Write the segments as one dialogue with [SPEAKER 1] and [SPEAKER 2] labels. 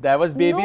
[SPEAKER 1] that was baby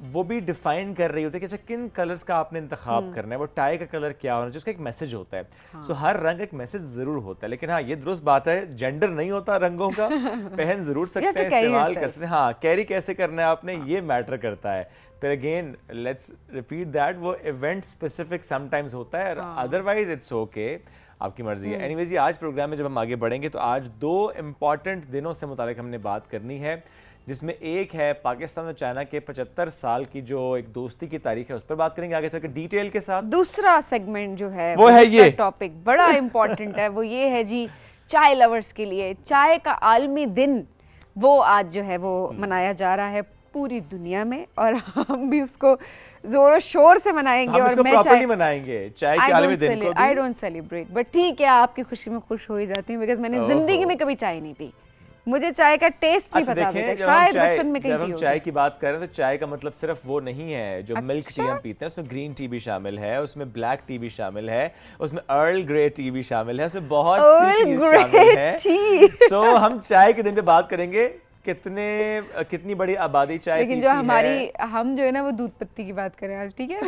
[SPEAKER 1] وہ بھی define کر رہی ہوتی ہے کہ اچھا کن کلرز کا آپ نے انتخاب کرنا ہے, وہ ٹائی کا کلر کیا ہونا چاہیے, اس کا ایک میسج ہوتا ہے. سو ہر رنگ ایک میسج ضرور ہوتا ہے, لیکن ہاں یہ درست بات ہے جینڈر نہیں ہوتا رنگوں کا, پہن ضرور سکتے ہیں, استعمال کر سکتے ہیں, ہاں کیری کیسے کرنا ہے آپ نے یہ میٹر کرتا ہے. پھر اگین لیٹس ریپیٹ دیٹ, وہ ایونٹ اسپیسیفک سم ٹائمز ہوتا ہے, ادروائز اٹس اوکے, آپ کی مرضی ہے. اینی ویز یہ آج پروگرام میں جب ہم آگے بڑھیں گے تو آج 2 امپورٹنٹ دنوں سے متعلق ہم نے بات کرنی ہے, جس میں ایک ہے پاکستان اور چائنا کے 75 سال کی جو ایک دوستی کی تاریخ ہے, اس پر بات کریں گے آگے چل کے ڈیٹیل کے ساتھ.
[SPEAKER 2] دوسرا سیگمنٹ جو ہے
[SPEAKER 1] وہ ہے یہ
[SPEAKER 2] ٹاپک بڑا امپورٹنٹ ہے, وہ یہ ہے جی چائے لورز کے لیے چائے کا عالمی دن, وہ آج جو ہے وہ منایا جا رہا ہے پوری دنیا میں, اور ہم بھی اس کو زور و شور سے منائیں گے. اور میں
[SPEAKER 1] پراپرلی منائیں گے چائے کے عالمی دن کو.
[SPEAKER 2] I don't celebrate, بٹ ٹھیک ہے آپ کی خوشی میں خوش ہو ہی جاتی ہوں, بیکاز میں نے زندگی میں کبھی چائے نہیں پی, مجھے چائے کا ٹیسٹ نہیں پتا ابھی تک, شاید بچپن میں کہیں پی ہوگی.
[SPEAKER 1] جب ہم چائے کی بات کر رہے ہیں تو چائے کا مطلب صرف وہ نہیں ہے جو ملک ٹی ہم پیتے ہیں, اس میں گرین ٹی بھی شامل ہے, اس میں بلیک ٹی بھی شامل ہے, اس میں ارل گرے ٹی بھی شامل ہے, اس میں بہت سی چیز شامل ہے. سو ہم چائے کے دن پہ بات کریں گے کتنی بڑی آبادی چائے پیتی ہے,
[SPEAKER 2] لیکن ہم جو ہے نا وہ دودھ پتی کی بات کریں آج, ٹھیک ہے,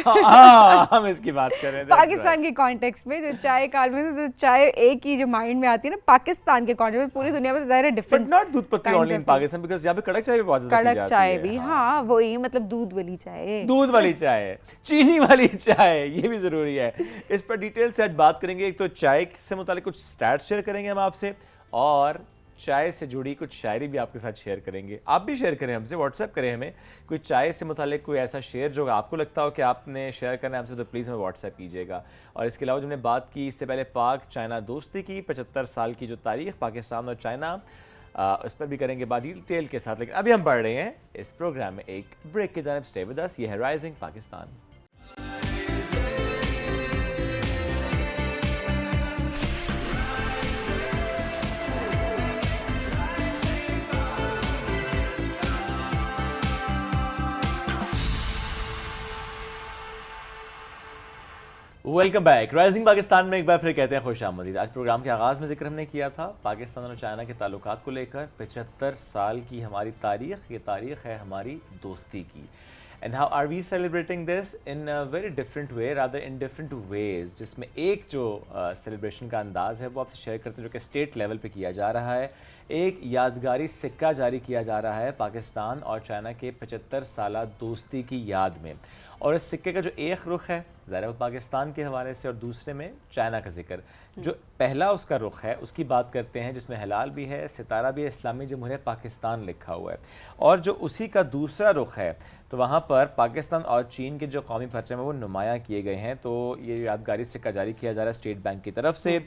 [SPEAKER 1] ہم اس کی بات کر رہے ہیں
[SPEAKER 2] پاکستان کے کانٹیکسٹ میں. جو چائے کا عالمی دن, چائے ایک ہی جو مائنڈ میں آتی ہے نا پاکستان کے کانٹیکسٹ میں, پوری دنیا میں ظاہر ہے ڈفرنٹ,
[SPEAKER 1] بٹ ناٹ دودھ پتی اونلی ان پاکستان, بیکاز یہاں پہ کڑک چائے بھی بہت زیادہ
[SPEAKER 2] کڑک چائے بھی, ہاں وہی مطلب دودھ والی چائے,
[SPEAKER 1] دودھ والی چائے, چینی والی چائے, یہ بھی ضروری ہے. اس پر ڈیٹیل سے آج بات کریں گے. ایک تو چائے سے متعلق کچھ اسٹیٹس شیئر کریں گے ہم آپ سے, اور چائے سے جڑی کچھ شاعری بھی آپ کے ساتھ شیئر کریں گے. آپ بھی شیئر کریں ہم سے, واٹس ایپ کریں ہمیں کوئی چائے سے متعلق کوئی ایسا شیئر جو آپ کو لگتا ہو کہ آپ نے شیئر کرنا ہے ہم سے, تو پلیز ہمیں واٹس ایپ کیجیے گا. اور اس کے علاوہ جو ہم نے بات کی اس سے پہلے پاک چائنا دوستی کی 75 سال کی جو تاریخ پاکستان اور چائنا, اس پر بھی کریں گے بات ڈیٹیل کے ساتھ. لیکن ابھی ہم پڑھ رہے ہیں اس پروگرام میں ایک بریک کی جانب. اسٹے ود اس, یہ ہے rising Pakistan. Welcome back. Rising Pakistan میں ایک بار پھر کہتے ہیں خوش آمدید. آج پروگرام کے آغاز میں ذکر ہم نے کیا تھا پاکستان اور چائنا کے تعلقات کو لے کر. 75 سال کی ہماری تاریخ, یہ تاریخ ہے ہماری دوستی کی. And how are we celebrating this in very different way, rather in different ways, جس میں ایک جو سیلیبریشن کا انداز ہے وہ آپ سے شیئر کرتے ہیں جو کہ اسٹیٹ لیول پہ کیا جا رہا ہے. ایک یادگاری سکہ جاری کیا جا رہا ہے پاکستان اور چائنا کے 75 سالہ دوستی کی یاد میں, اور اس سکے کا جو ایک رخ ہے ظاہر وہ پاکستان کے حوالے سے, اور دوسرے میں چائنا کا ذکر. جو پہلا اس کا رخ ہے اس کی بات کرتے ہیں, جس میں ہلال بھی ہے, ستارہ بھی ہے, اسلامی جمہوریہ پاکستان لکھا ہوا ہے. اور جو اسی کا دوسرا رخ ہے تو وہاں پر پاکستان اور چین کے جو قومی پرچم ہیں وہ نمایاں کیے گئے ہیں. تو یہ یادگاری سکہ جاری کیا جا رہا ہے اسٹیٹ بینک کی طرف سے.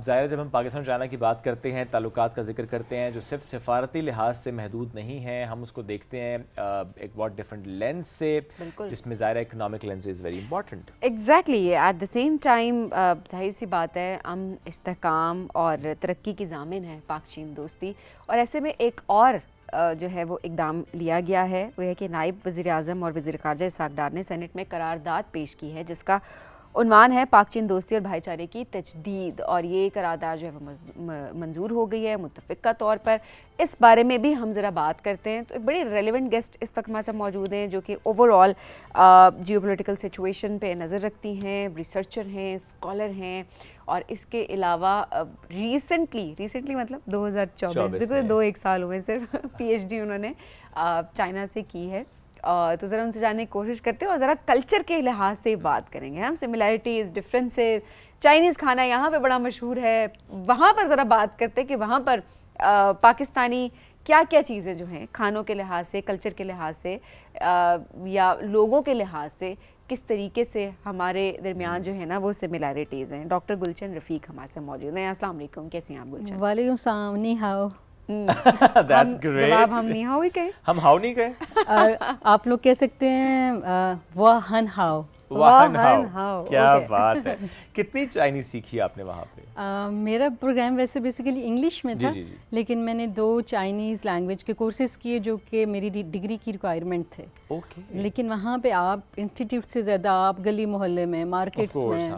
[SPEAKER 1] ظاہر جب ہم پاکستان اور چائنا کی بات کرتے ہیں, تعلقات کا ذکر کرتے ہیں جو صرف سفارتی لحاظ سے محدود نہیں ہیں, ہم اس کو دیکھتے ہیں ایک بہت ڈفرینٹ لینس سے, جس میں ظاہر economic lens is very important.
[SPEAKER 2] Exactly, at the same time ظاہر سی بات ہے امن, استحکام اور ترقی کی ضامن ہے پاک چین دوستی. اور ایسے میں ایک اور جو ہے وہ اقدام لیا گیا ہے, وہ ہے کہ نائب وزیر اعظم اور وزیر خارجہ اسحاق ڈار نے سینٹ میں قرارداد پیش کی ہے جس کا عنوان ہے پاک چین دوستی اور بھائی چارے کی تجدید. اور یہ قرارداد جو ہے وہ منظور ہو گئی ہے متفقہ طور پر. اس بارے میں بھی ہم ذرا بات کرتے ہیں. تو ایک بڑی ریلیونٹ گیسٹ اس وقت ہمارے ساتھ موجود ہیں جو کہ overall geopolitical situation پہ نظر رکھتی ہیں, ریسرچر ہیں, اسکالر ہیں, اور اس کے علاوہ ریسنٹلی مطلب 2024 2-1 سال ہوئے صرف PhD انہوں نے چائنا سے کی ہے. تو ذرا ان سے جاننے کی کوشش کرتے ہیں اور ذرا کلچر کے لحاظ سے بات کریں گے ہم, سملیرٹیز, ڈفرینسز. چائنیز کھانا یہاں پہ بڑا مشہور ہے, وہاں پر ذرا بات کرتے ہیں کہ وہاں پر پاکستانی کیا کیا چیزیں جو ہیں کھانوں کے لحاظ سے, کلچر کے لحاظ سے, یا لوگوں کے لحاظ سے کس طریقے سے ہمارے درمیان جو ہے نا وہ سملیرٹیز ہیں. ڈاکٹر گلچن رفیق ہمارے سے موجود ہیں. السلام علیکم, کیسی ہیں آپ گلچن؟
[SPEAKER 3] وعلیکم السلام, نی ہاؤ.
[SPEAKER 1] That's great.
[SPEAKER 2] جواب ہم نہیں ہاؤ ہی کہیں,
[SPEAKER 1] ہم ہاؤ نہیں کہیں,
[SPEAKER 3] آپ لوگ کہہ سکتے ہیں واہن ہاؤ.
[SPEAKER 1] واہن ہاؤ. کیا بات ہے. کتنی چائنیز سیکھی آپ نے وہاں پہ؟
[SPEAKER 3] میرا پروگرام ویسے بیسیکلی انگلش میں تھا, لیکن میں نے 2 چائنیز لینگویج کے کورسز کیے جو کہ میری ڈگری کی ریکوائرمنٹ تھے. لیکن وہاں پہ آپ انسٹیٹیوٹ سے زیادہ آپ گلی محلے میں, مارکیٹس میں,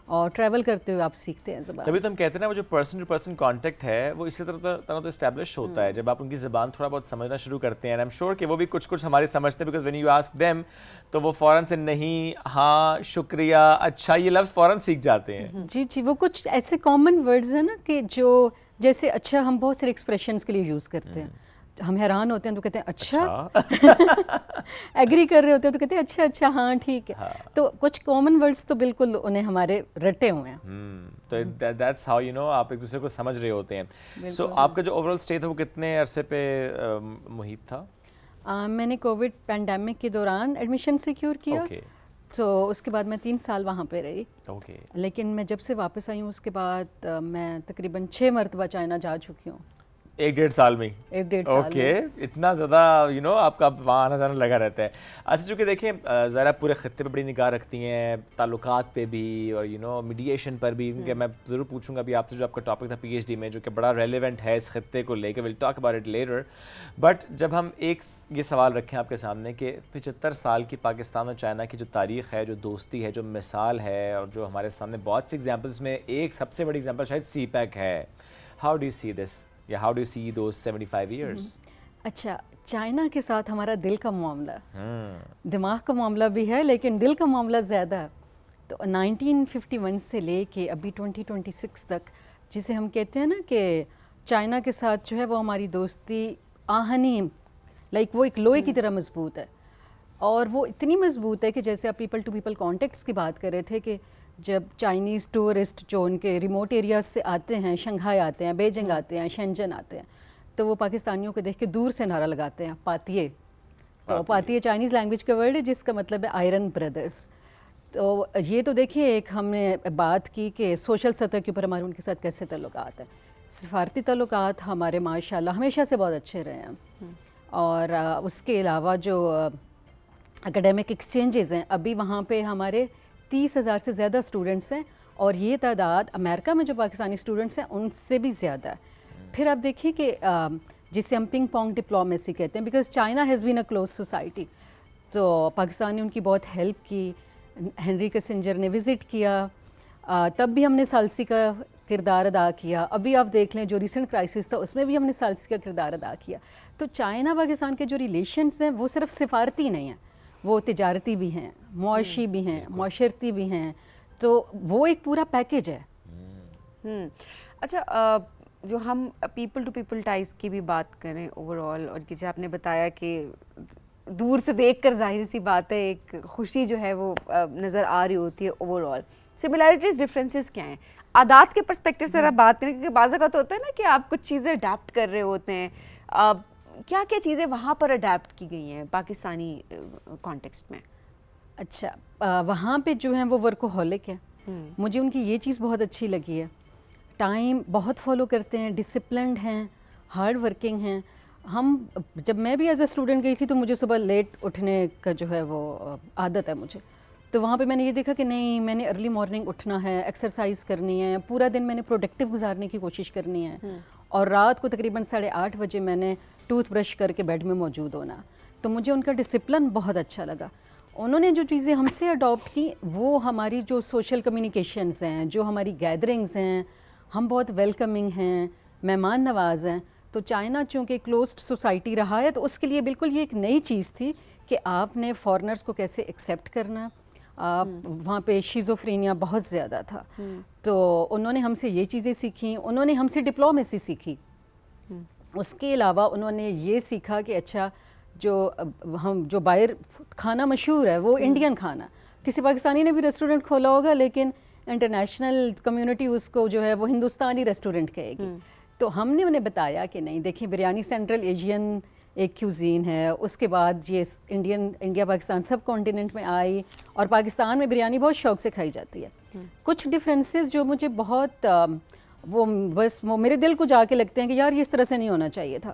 [SPEAKER 3] اور ٹریول کرتے ہوئے آپ سیکھتے ہیں زبان.
[SPEAKER 1] تبھی تو ہم کہتے ہیں نا وہ جو پرسن ٹو پرسن کانٹیکٹ ہے وہ اسی طرح تو اسٹیبلش ہوتا ہے جب آپ ان کی زبان تھوڑا بہت سمجھنا شروع کرتے ہیں. آئی ایم شیور کہ وہ بھی کچھ ہماری سمجھتے ہیں, because when you ask them تو وہ فوراً سے نہیں, ہاں, شکریہ, اچھا, یہ لفظ فوراً سیکھ جاتے ہیں.
[SPEAKER 3] جی وہ کچھ ایسے کامن ورڈز ہیں نا کہ جو جیسے اچھا ہم بہت سارے ایکسپریشنس کے لیے یوز کرتے ہیں, ہم حیران ہوتے ہیں تو کہتے ہیں اچھا, ایگری کر رہے ہوتے ہیں تو کہتے ہیں اچھا ہاں ٹھیک ہے. تو کچھ کامن ورڈز تو بالکل انہیں ہمارے رٹے ہوئے ہیں.
[SPEAKER 1] تو دیٹس ہاؤ یو نو آپ ایک دوسرے کو سمجھ رہے ہوتے ہیں. سو آپ کا جو اوور آل اسٹے تھا وہ کتنے عرصے پہ محیط تھا؟
[SPEAKER 3] میں نے کووڈ پینڈیمک کے دوران ایڈمیشن سیکیور کیا, تو اس کے بعد میں 3 سال وہاں پہ رہی. لیکن میں جب سے واپس آئی ہوں اس کے بعد میں تقریباً 6 مرتبہ چائنا جا چکی ہوں.
[SPEAKER 1] 1-1.5 سال میں؟
[SPEAKER 3] 1-1.5 سال.
[SPEAKER 1] اوکے, اتنا زیادہ یو نو آپ کا وہاں آنا جانا لگا رہتا ہے. اچھا, چونکہ دیکھیں ذرا پورے خطے پہ بڑی نگاہ رکھتی ہیں, تعلقات پہ بھی اور یو نو میڈیشن پر بھی, کیونکہ میں ضرور پوچھوں گا ابھی آپ سے جو آپ کا ٹاپک تھا پی ایچ ڈی میں جو کہ بڑا ریلیونٹ ہے اس خطے کو لے کے, will talk about it later. But جب ہم ایک یہ سوال رکھیں آپ کے سامنے کہ 75 سال کی پاکستان اور چائنا کی جو تاریخ ہے, جو دوستی ہے, جو مثال ہے, اور جو ہمارے سامنے بہت سی ایگزامپلس میں ایک سب سے بڑی ایگزامپل شاید سی پیک ہے, ہاؤ ڈو یو سی دس, یا how do you see those 75 years?
[SPEAKER 3] اچھا, چائنا کے ساتھ ہمارا دل کا معاملہ, دماغ کا معاملہ بھی ہے لیکن دل کا معاملہ زیادہ ہے. تو 1951 سے لے کے ابھی 2026 تک, جسے ہم کہتے ہیں نا کہ چائنا کے ساتھ جو ہے وہ ہماری دوستی آہنی, لائک وہ ایک لوہے کی طرح مضبوط ہے. اور وہ اتنی مضبوط ہے کہ جیسے آپ پیپل ٹو پیپل کانٹیکٹس کی بات کر رہے تھے کہ جب چائنیز ٹورسٹ جو ان کے ریموٹ ایریاز سے آتے ہیں, شنگھائی آتے ہیں, بیجنگ آتے ہیں, شنجن آتے ہیں, تو وہ پاکستانیوں کو دیکھ کے دور سے نعرہ لگاتے ہیں پاتیے. تو پاتیے چائنیز لینگویج کا ورڈ ہے جس کا مطلب ہے آئرن بردرس. تو یہ تو دیکھیے ایک ہم نے بات کی کہ سوشل سطح کے اوپر ہمارے ان کے ساتھ کیسے تعلقات ہیں. سفارتی تعلقات ہمارے ماشاءاللہ ہمیشہ سے بہت اچھے رہے ہیں. اور اس کے علاوہ جو اکیڈیمک ایکسچینجز ہیں, ابھی وہاں پہ ہمارے 30,000 سے زیادہ اسٹوڈنٹس ہیں, اور یہ تعداد امریکہ میں جو پاکستانی اسٹوڈنٹس ہیں ان سے بھی زیادہ ہے. پھر آپ دیکھیے کہ جسے ہم پنگ پونگ ڈپلومیسی کہتے ہیں, because China has been a close society, تو پاکستان نے ان کی بہت ہیلپ کی. ہنری کسنجر نے وزٹ کیا, تب بھی ہم نے ثالثی کا کردار ادا کیا. ابھی آپ دیکھ لیں جو ریسنٹ کرائسس تھا اس میں بھی ہم نے ثالثی کا کردار ادا کیا. تو چائنا پاکستان کے جو ریلیشنز ہیں وہ صرف سفارتی نہیں ہیں, وہ تجارتی بھی ہیں, معاشی بھی ہیں, معاشرتی بھی ہیں. تو وہ ایک پورا پیکیج ہے.
[SPEAKER 2] اچھا, جو ہم پیپل ٹو پیپل ٹائز کی بھی بات کریں اوور آل, اور جسے آپ نے بتایا کہ دور سے دیکھ کر ظاہر سی بات ہے ایک خوشی جو ہے وہ نظر آ رہی ہوتی ہے اوور آل. سملیرٹیز ڈفرینسز کیا ہیں عادات کے پرسپیکٹیو سے آپ بات کریں, کیونکہ بعض اوقات ہوتا ہے نا کہ آپ کچھ چیزیں اڈیپٹ کر رہے ہوتے ہیں, کیا کیا چیزیں وہاں پر اڈیپٹ کی گئی ہیں پاکستانی کانٹیکسٹ میں؟
[SPEAKER 3] اچھا, وہاں پہ جو ہیں وہ ورکوہولک ہیں. مجھے ان کی یہ چیز بہت اچھی لگی ہے, ٹائم بہت فالو کرتے ہیں, ڈسپلنڈ ہیں, ہارڈ ورکنگ ہیں. ہم جب میں بھی ایز اے اسٹوڈنٹ گئی تھی تو مجھے صبح لیٹ اٹھنے کا جو ہے وہ عادت ہے مجھے, تو وہاں پہ میں نے یہ دیکھا کہ نہیں, میں نے ارلی مارننگ اٹھنا ہے, ایکسرسائز کرنی ہے, پورا دن میں نے پروڈکٹیو گزارنے کی کوشش کرنی ہے, اور رات کو تقریباً 8:30 بجے میں نے ٹوتھ برش کر کے بیڈ میں موجود ہونا. تو مجھے ان کا ڈسپلن بہت اچھا لگا. انہوں نے جو چیزیں ہم سے اڈاپٹ کی وہ ہماری جو سوشل کمیونیکیشنز ہیں, جو ہماری گیدرنگز ہیں, ہم بہت ویلکمنگ ہیں, مہمان نواز ہیں. تو چائنا چونکہ کلوزڈ سوسائٹی رہا ہے تو اس کے لیے بالکل یہ ایک نئی چیز تھی کہ آپ نے فارنرز کو کیسے ایکسیپٹ کرنا. وہاں پہ شیزوفرینیا بہت زیادہ تھا, تو انہوں نے ہم سے یہ چیزیں سیکھیں. انہوں نے ہم سے ڈپلومیسی سیکھی. اس کے علاوہ انہوں نے یہ سیکھا کہ اچھا جو باہر کھانا مشہور ہے وہ انڈین کھانا, کسی پاکستانی نے بھی ریسٹورنٹ کھولا ہوگا لیکن انٹرنیشنل کمیونٹی اس کو جو ہے وہ ہندوستانی ریسٹورنٹ کہے گی. تو ہم نے انہیں بتایا کہ نہیں, دیکھیں بریانی سینٹرل ایشین ایک کیوزین ہے, اس کے بعد یہ انڈیا پاکستان سب کانٹیننٹ میں آئی, اور پاکستان میں بریانی بہت شوق سے کھائی جاتی ہے. کچھ ڈفرینسز جو مجھے بہت وہ میرے دل کو جا کے لگتے ہیں کہ یار یہ اس طرح سے نہیں ہونا چاہیے تھا.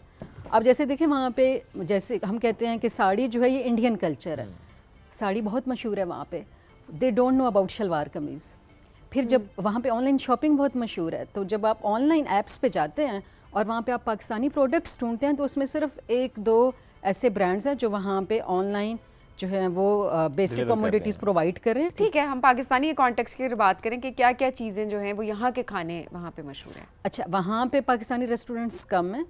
[SPEAKER 3] اب جیسے دیکھیں وہاں پہ جیسے ہم کہتے ہیں کہ ساڑی جو ہے یہ انڈین کلچر ہے, ساڑی بہت مشہور ہے وہاں پہ, they don't know about shalwar kameez. پھر جب وہاں پہ آن لائن شاپنگ بہت مشہور ہے, تو جب آپ آن لائن ایپس پہ جاتے ہیں اور وہاں پہ آپ پاکستانی پروڈکٹس ڈھونڈتے ہیں تو اس میں صرف 1-2 ایسے برانڈز ہیں جو وہاں پہ آن لائن جو ہیں وہ بیسک کموڈیٹیز پرووائڈ کریں.
[SPEAKER 2] ٹھیک ہے, ہم پاکستانی کانٹیکس کی بات کریں کہ کیا کیا چیزیں جو ہیں وہ یہاں کے کھانے وہاں پہ مشہور ہیں.
[SPEAKER 3] اچھا, وہاں پہ پاکستانی ریسٹورنٹس کم ہیں,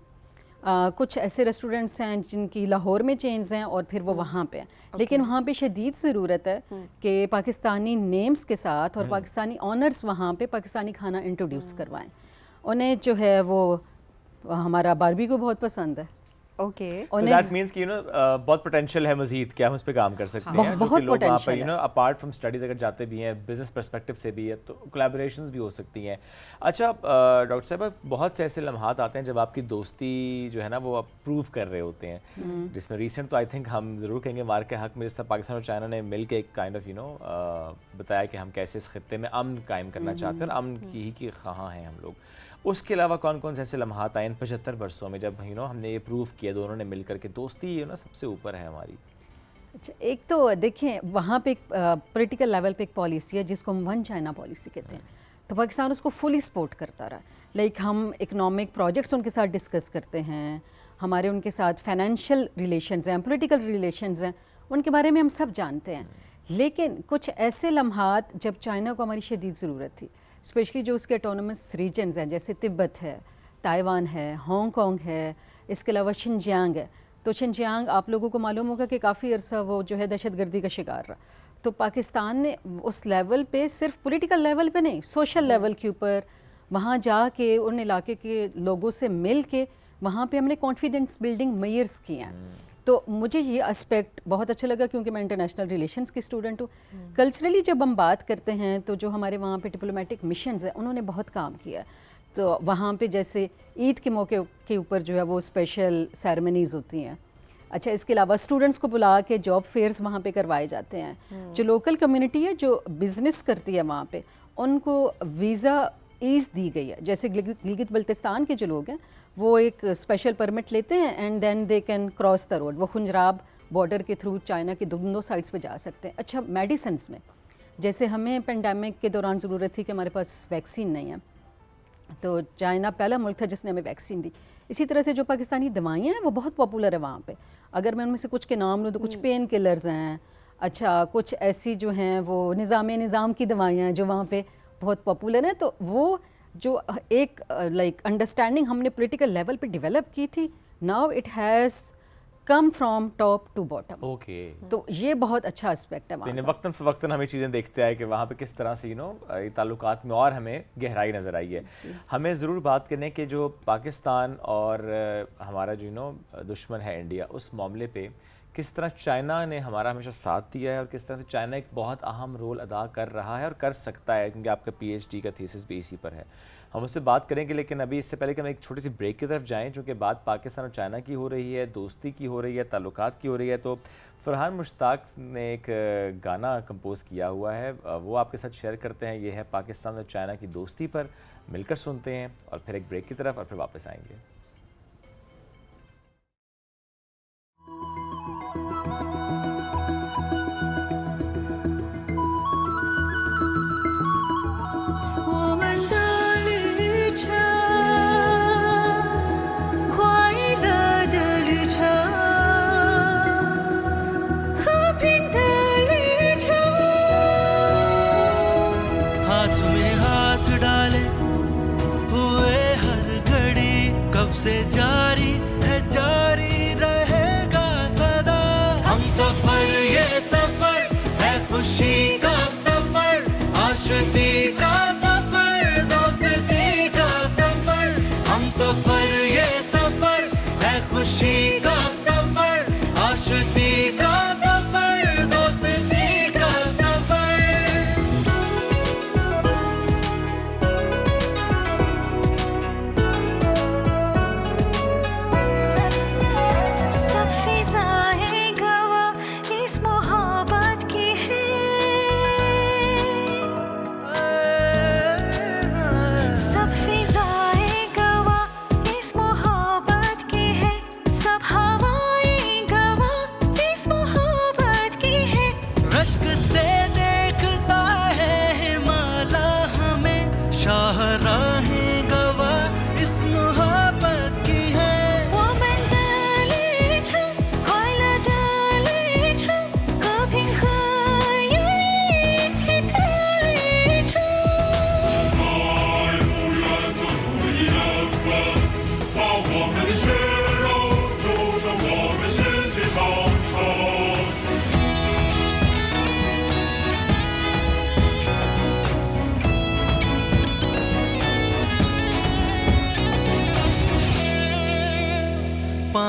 [SPEAKER 3] کچھ ایسے ریسٹورنٹس ہیں جن کی لاہور میں چینز ہیں اور پھر وہ وہاں پہ ہیں, لیکن وہاں پہ شدید ضرورت ہے کہ پاکستانی نیمز کے ساتھ اور پاکستانی آنرز وہاں پہ پاکستانی کھانا انٹروڈیوس کروائیں. انہیں جو ہے وہ ہمارا باربیکیو بہت پسند ہے.
[SPEAKER 2] اوکے,
[SPEAKER 1] So that means کہ بہت پوٹینشیل ہے مزید کہ ہم اس پہ کام کر سکتے ہیں, جو کہ لوگ وہاں پر اپارٹ فرام اسٹڈیز اگر جاتے بھی ہیں بزنس پرسپیکٹو سے بھی ہے تو کولیبوریشنز بھی ہو سکتی ہیں. اچھا ڈاکٹر صاحب, بہت سے ایسے لمحات آتے ہیں جب آپ کی دوستی جو ہے نا وہ اپروو کر رہے ہوتے ہیں, جس میں ریسنٹ تو آئی تھنک ہم ضرور کہیں گے مار کے حق میں, جس طرح پاکستان اور چائنا نے مل کے ایک کائنڈ آف بتایا کہ ہم کیسے اس خطے میں امن قائم کرنا چاہتے ہیں اور امن کی خواہاں ہیں ہم لوگ. اس کے علاوہ کون کون سے ایسے لمحات آئے ان 75 برسوں میں جب ہم نے یہ پروف کیا دونوں نے مل کر کے دوستی سب سے اوپر ہے ہماری؟
[SPEAKER 3] اچھا, ایک تو دیکھیں وہاں پہ ایک پولیٹیکل لیول پہ ایک پالیسی ہے جس کو ہم ون چائنا پالیسی کہتے ہیں, تو پاکستان اس کو فلی سپورٹ کرتا رہا. لائک ہم اکنامک پروجیکٹس ان کے ساتھ ڈسکس کرتے ہیں, ہمارے ان کے ساتھ فائنینشیل ریلیشنز ہیں, پولیٹیکل ریلیشنز ہیں, ان کے بارے میں ہم سب جانتے ہیں. لیکن کچھ ایسے لمحات جب چائنا کو ہماری شدید ضرورت تھی, اسپیشلی جو اس کے اٹونومس ریجنز ہیں جیسے تبت ہے, تائیوان ہے, ہانگ کانگ ہے, اس کے علاوہ شنجیانگ ہے. تو شنجیانگ آپ لوگوں کو معلوم ہوگا کہ کافی عرصہ وہ جو ہے دہشت گردی کا شکار رہا. تو پاکستان نے اس لیول پہ, صرف پولیٹیکل لیول پہ نہیں, سوشل لیول کے اوپر وہاں جا کے ان علاقے کے لوگوں سے مل کے وہاں پہ ہم نے کانفیڈنس بلڈنگ میئرز کیے ہیں. تو مجھے یہ اسپیکٹ بہت اچھا لگا کیونکہ میں انٹرنیشنل ریلیشنز کی اسٹوڈنٹ ہوں. کلچرلی جب ہم بات کرتے ہیں تو جو ہمارے وہاں پہ ڈپلومیٹک مشنز ہیں انہوں نے بہت کام کیا. تو وہاں پہ جیسے عید کے موقع کے اوپر جو ہے وہ اسپیشل سیرمنیز ہوتی ہیں. اچھا, اس کے علاوہ اسٹوڈنٹس کو بلا کے جاب فیئرز وہاں پہ کروائے جاتے ہیں. جو لوکل کمیونٹی ہے جو بزنس کرتی ہے وہاں پہ, ان کو ویزا ایز دی گئی ہے. جیسے گلگت بلتستان کے جو لوگ ہیں وہ ایک اسپیشل پرمٹ لیتے ہیں and then they can cross the road, وہ خنجراب بارڈر کے تھرو چائنا کی دونوں سائڈس پہ جا سکتے ہیں. اچھا, میڈیسنس میں جیسے ہمیں پینڈیمک کے دوران ضرورت تھی کہ ہمارے پاس ویکسین نہیں ہے, تو چائنا پہلا ملک تھا جس نے ہمیں ویکسین دی. اسی طرح سے جو پاکستانی دوائیاں ہیں وہ بہت پاپولر ہے وہاں پہ. اگر میں ان میں سے کچھ کے نام لوں تو کچھ پین کلرز ہیں, اچھا کچھ ایسی جو ہیں وہ نظام کی دوائیاں ہیں جو وہاں پہ بہت پاپولر ہیں. تو وہ جو ایک لائک انڈرسٹینڈنگ ہم نے پولیٹیکل لیول پہ ڈیولپ کی تھی, now it has come from top to bottom.
[SPEAKER 1] Okay,
[SPEAKER 3] تو یہ بہت اچھا اسپیکٹ ہے وہاں.
[SPEAKER 1] وقتاً فوقتاً ہمیں چیزیں دیکھتے ہیں کہ وہاں پہ کس طرح سے تعلقات میں اور ہمیں گہرائی نظر آئی ہے. ہمیں ضرور بات کرنے کہ جو پاکستان اور ہمارا جو دشمن ہے انڈیا, اس معاملے پہ کس طرح چائنا نے ہمارا ہمیشہ ساتھ دیا ہے اور کس طرح سے چائنا ایک بہت اہم رول ادا کر رہا ہے اور کر سکتا ہے, کیونکہ آپ کا پی ایچ ڈی کا تھیسس بھی اسی پر ہے. ہم اس سے بات کریں گے, لیکن ابھی اس سے پہلے کہ ہم ایک چھوٹی سی بریک کی طرف جائیں, چونکہ بات پاکستان اور چائنا کی ہو رہی ہے, دوستی کی ہو رہی ہے, تعلقات کی ہو رہی ہے, تو فرحان مشتاق نے ایک گانا کمپوز کیا ہوا ہے, وہ آپ کے ساتھ شیئر کرتے ہیں. یہ ہے پاکستان اور چائنا کی دوستی پر, مل کر سنتے ہیں اور پھر ایک بریک کی طرف اور پھر واپس آئیں گے.
[SPEAKER 4] سے جاری ہے, جاری رہے گا صدا. ہم سفر, یہ سفر ہے خوشی کا سفر, عاشقی کا سفر, دوستی کا سفر. ہم سفر, یہ سفر ہے خوشی کا سفر, عاشقی کا سفر, دوستی کا سفر.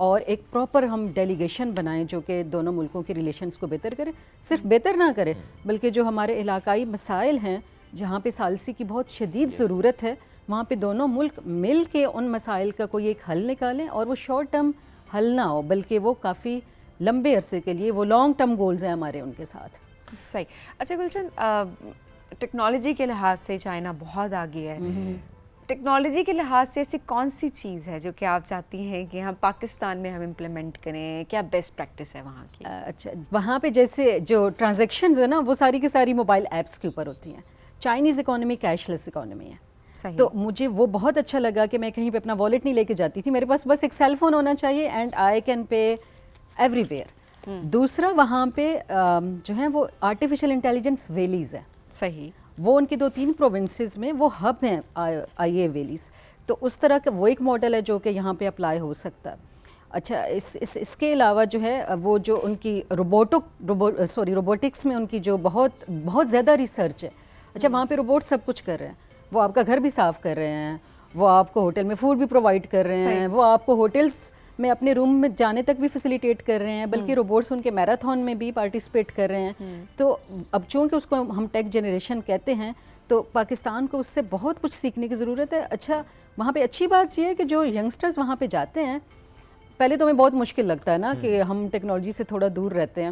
[SPEAKER 3] اور ایک پراپر ہم ڈیلیگیشن بنائیں جو کہ دونوں ملکوں کے ریلیشنز کو بہتر کرے. صرف بہتر نہ کرے بلکہ جو ہمارے علاقائی مسائل ہیں جہاں پہ ثالثی کی بہت شدید ضرورت ہے وہاں پہ دونوں ملک مل کے ان مسائل کا کوئی ایک حل نکالیں, اور وہ شارٹ ٹرم حل نہ ہو بلکہ وہ کافی لمبے عرصے کے لیے وہ لانگ ٹرم گولز ہیں ہمارے ان کے ساتھ.
[SPEAKER 2] صحیح. اچھا گلشن, ٹیکنالوجی کے لحاظ سے چائنا بہت آگے ہے. ٹیکنالوجی کے لحاظ سے ایسی کون سی چیز ہے جو کہ آپ چاہتی ہیں کہ ہم پاکستان میں ہم امپلیمنٹ کریں, کیا بیسٹ پریکٹس ہے وہاں کی؟
[SPEAKER 3] اچھا, وہاں پہ جیسے جو ٹرانزیکشنز ہیں نا وہ ساری کی ساری موبائل ایپس کے اوپر ہوتی ہیں. Chinese economy cash less economy ہے, تو مجھے وہ بہت اچھا لگا کہ میں کہیں پہ اپنا والیٹ نہیں لے کے جاتی تھی, میرے پاس بس ایک سیل فون ہونا چاہیے and I can pay every where. دوسرا وہاں پہ جو ہیں وہ آرٹیفیشیل انٹیلیجنس ویلیز ہیں. صحیح. وہ ان کی 2-3 پروونسز میں وہ ہب ہیں آئی اے ویلیز, تو اس طرح کا وہ ایک ماڈل ہے جو کہ یہاں پہ اپلائی ہو سکتا ہے. اچھا, اس کے علاوہ جو ہے وہ جو ان کی روبوٹکس میں ان کی جو بہت زیادہ ریسرچ ہے. اچھا, وہاں پہ روبوٹ سب کچھ کر رہے ہیں, وہ آپ کا گھر بھی صاف کر رہے ہیں, وہ آپ کو ہوٹل میں فوڈ بھی پرووائڈ کر رہے ہیں, وہ آپ کو ہوٹلس میں اپنے روم میں جانے تک بھی فیسیلیٹیٹ کر رہے ہیں, بلکہ روبوٹس ان کے میراتھن میں بھی پارٹیسپیٹ کر رہے ہیں. تو اب چونکہ اس کو ہم ٹیک جنریشن کہتے ہیں تو پاکستان کو اس سے بہت کچھ سیکھنے کی ضرورت ہے. اچھا, وہاں پہ اچھی بات یہ ہے کہ جو ینگسٹرز وہاں پہ جاتے ہیں, پہلے تو ہمیں بہت مشکل لگتا ہے نا کہ ہم ٹیکنالوجی سے تھوڑا دور رہتے ہیں,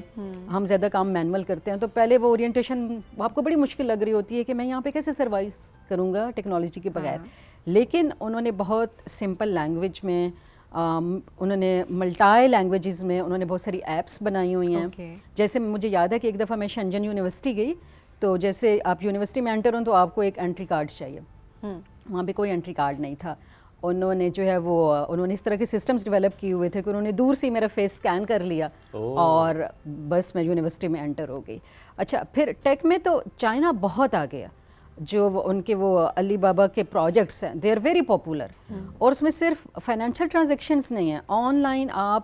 [SPEAKER 3] ہم زیادہ کام مینول کرتے ہیں, تو پہلے وہ اورینٹیشن آپ کو بڑی مشکل لگ رہی ہوتی ہے کہ میں یہاں پہ کیسے سروائیو کروں گا ٹیکنالوجی کے بغیر. لیکن انہوں نے بہت سمپل لینگویج میں, انہوں نے ملٹائی لینگویجز میں انہوں نے بہت ساری ایپس بنائی ہوئی ہیں. جیسے مجھے یاد ہے کہ ایک دفعہ میں شنجن یونیورسٹی گئی, تو جیسے آپ یونیورسٹی میں انٹر ہوں تو آپ کو ایک انٹری کارڈ چاہیے, وہاں پہ کوئی انٹری کارڈ نہیں تھا. انہوں نے جو ہے وہ انہوں نے اس طرح کے سسٹمز ڈیولپ کیے ہوئے تھے کہ انہوں نے دور سے ہی میرا فیس اسکین کر لیا اور بس میں یونیورسٹی میں انٹر ہو گئی. اچھا, پھر ٹیک میں تو چائنا بہت آگے ہے. جو ان کے وہ علی بابا کے پروجیکٹس ہیں دے آر ویری پاپولر, اور اس میں صرف فائنینشیل ٹرانزیکشنز نہیں ہیں, آن لائن آپ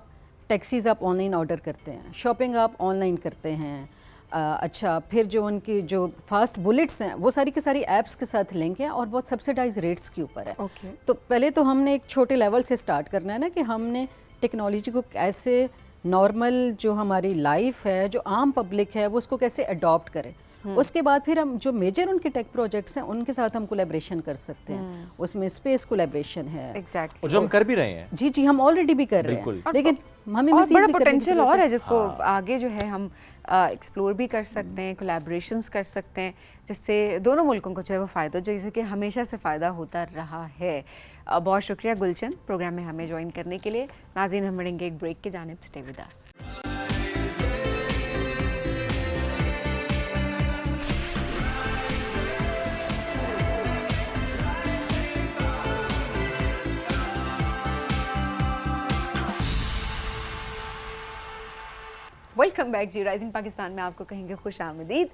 [SPEAKER 3] ٹیکسیز آپ آن لائن آرڈر کرتے ہیں, شاپنگ آپ آن لائن کرتے ہیں. اچھا, پھر جو ان کی جو فاسٹ بلٹس ہیں وہ ساری کی ساری ایپس کے ساتھ لنک ہیں اور بہت سبسڈائز ریٹس کے اوپر ہے. تو پہلے تو ہم نے ایک چھوٹے لیول سے سٹارٹ کرنا ہے نا کہ ہم نے ٹیکنالوجی کو کیسے نارمل جو ہماری لائف ہے, جو عام پبلک ہے, وہ اس کو کیسے اڈاپٹ کرے. اس کے بعد پھر ہم جو میجر ان کے ٹیک پروجیکٹس ہیں ان کے ساتھ ہم کولیبریشن کر سکتے ہیں. اس میں اسپیس کولیبریشن ہے,
[SPEAKER 1] اور جو ہم کر بھی رہے ہیں.
[SPEAKER 3] جی ہم آلریڈی بھی کر رہے ہیں, لیکن ہمیں
[SPEAKER 2] بڑا پوٹینشیل اور ہے جس کو آگے جو ہے ہم ایکسپلور بھی کر سکتے ہیں, کولیبریشنس کر سکتے ہیں, جس سے دونوں ملکوں کو جو ہے وہ فائدہ, جو جیسے کہ ہمیشہ سے فائدہ ہوتا رہا ہے. بہت شکریہ گلشن پروگرام میں ہمیں جوائن کرنے کے لیے. ناظرین, ہم ملیں گے ایک بریک کی جانب, stay with us. Welcome back جی. رائزنگ پاکستان میں آپ کو کہیں گے خوش آمدید.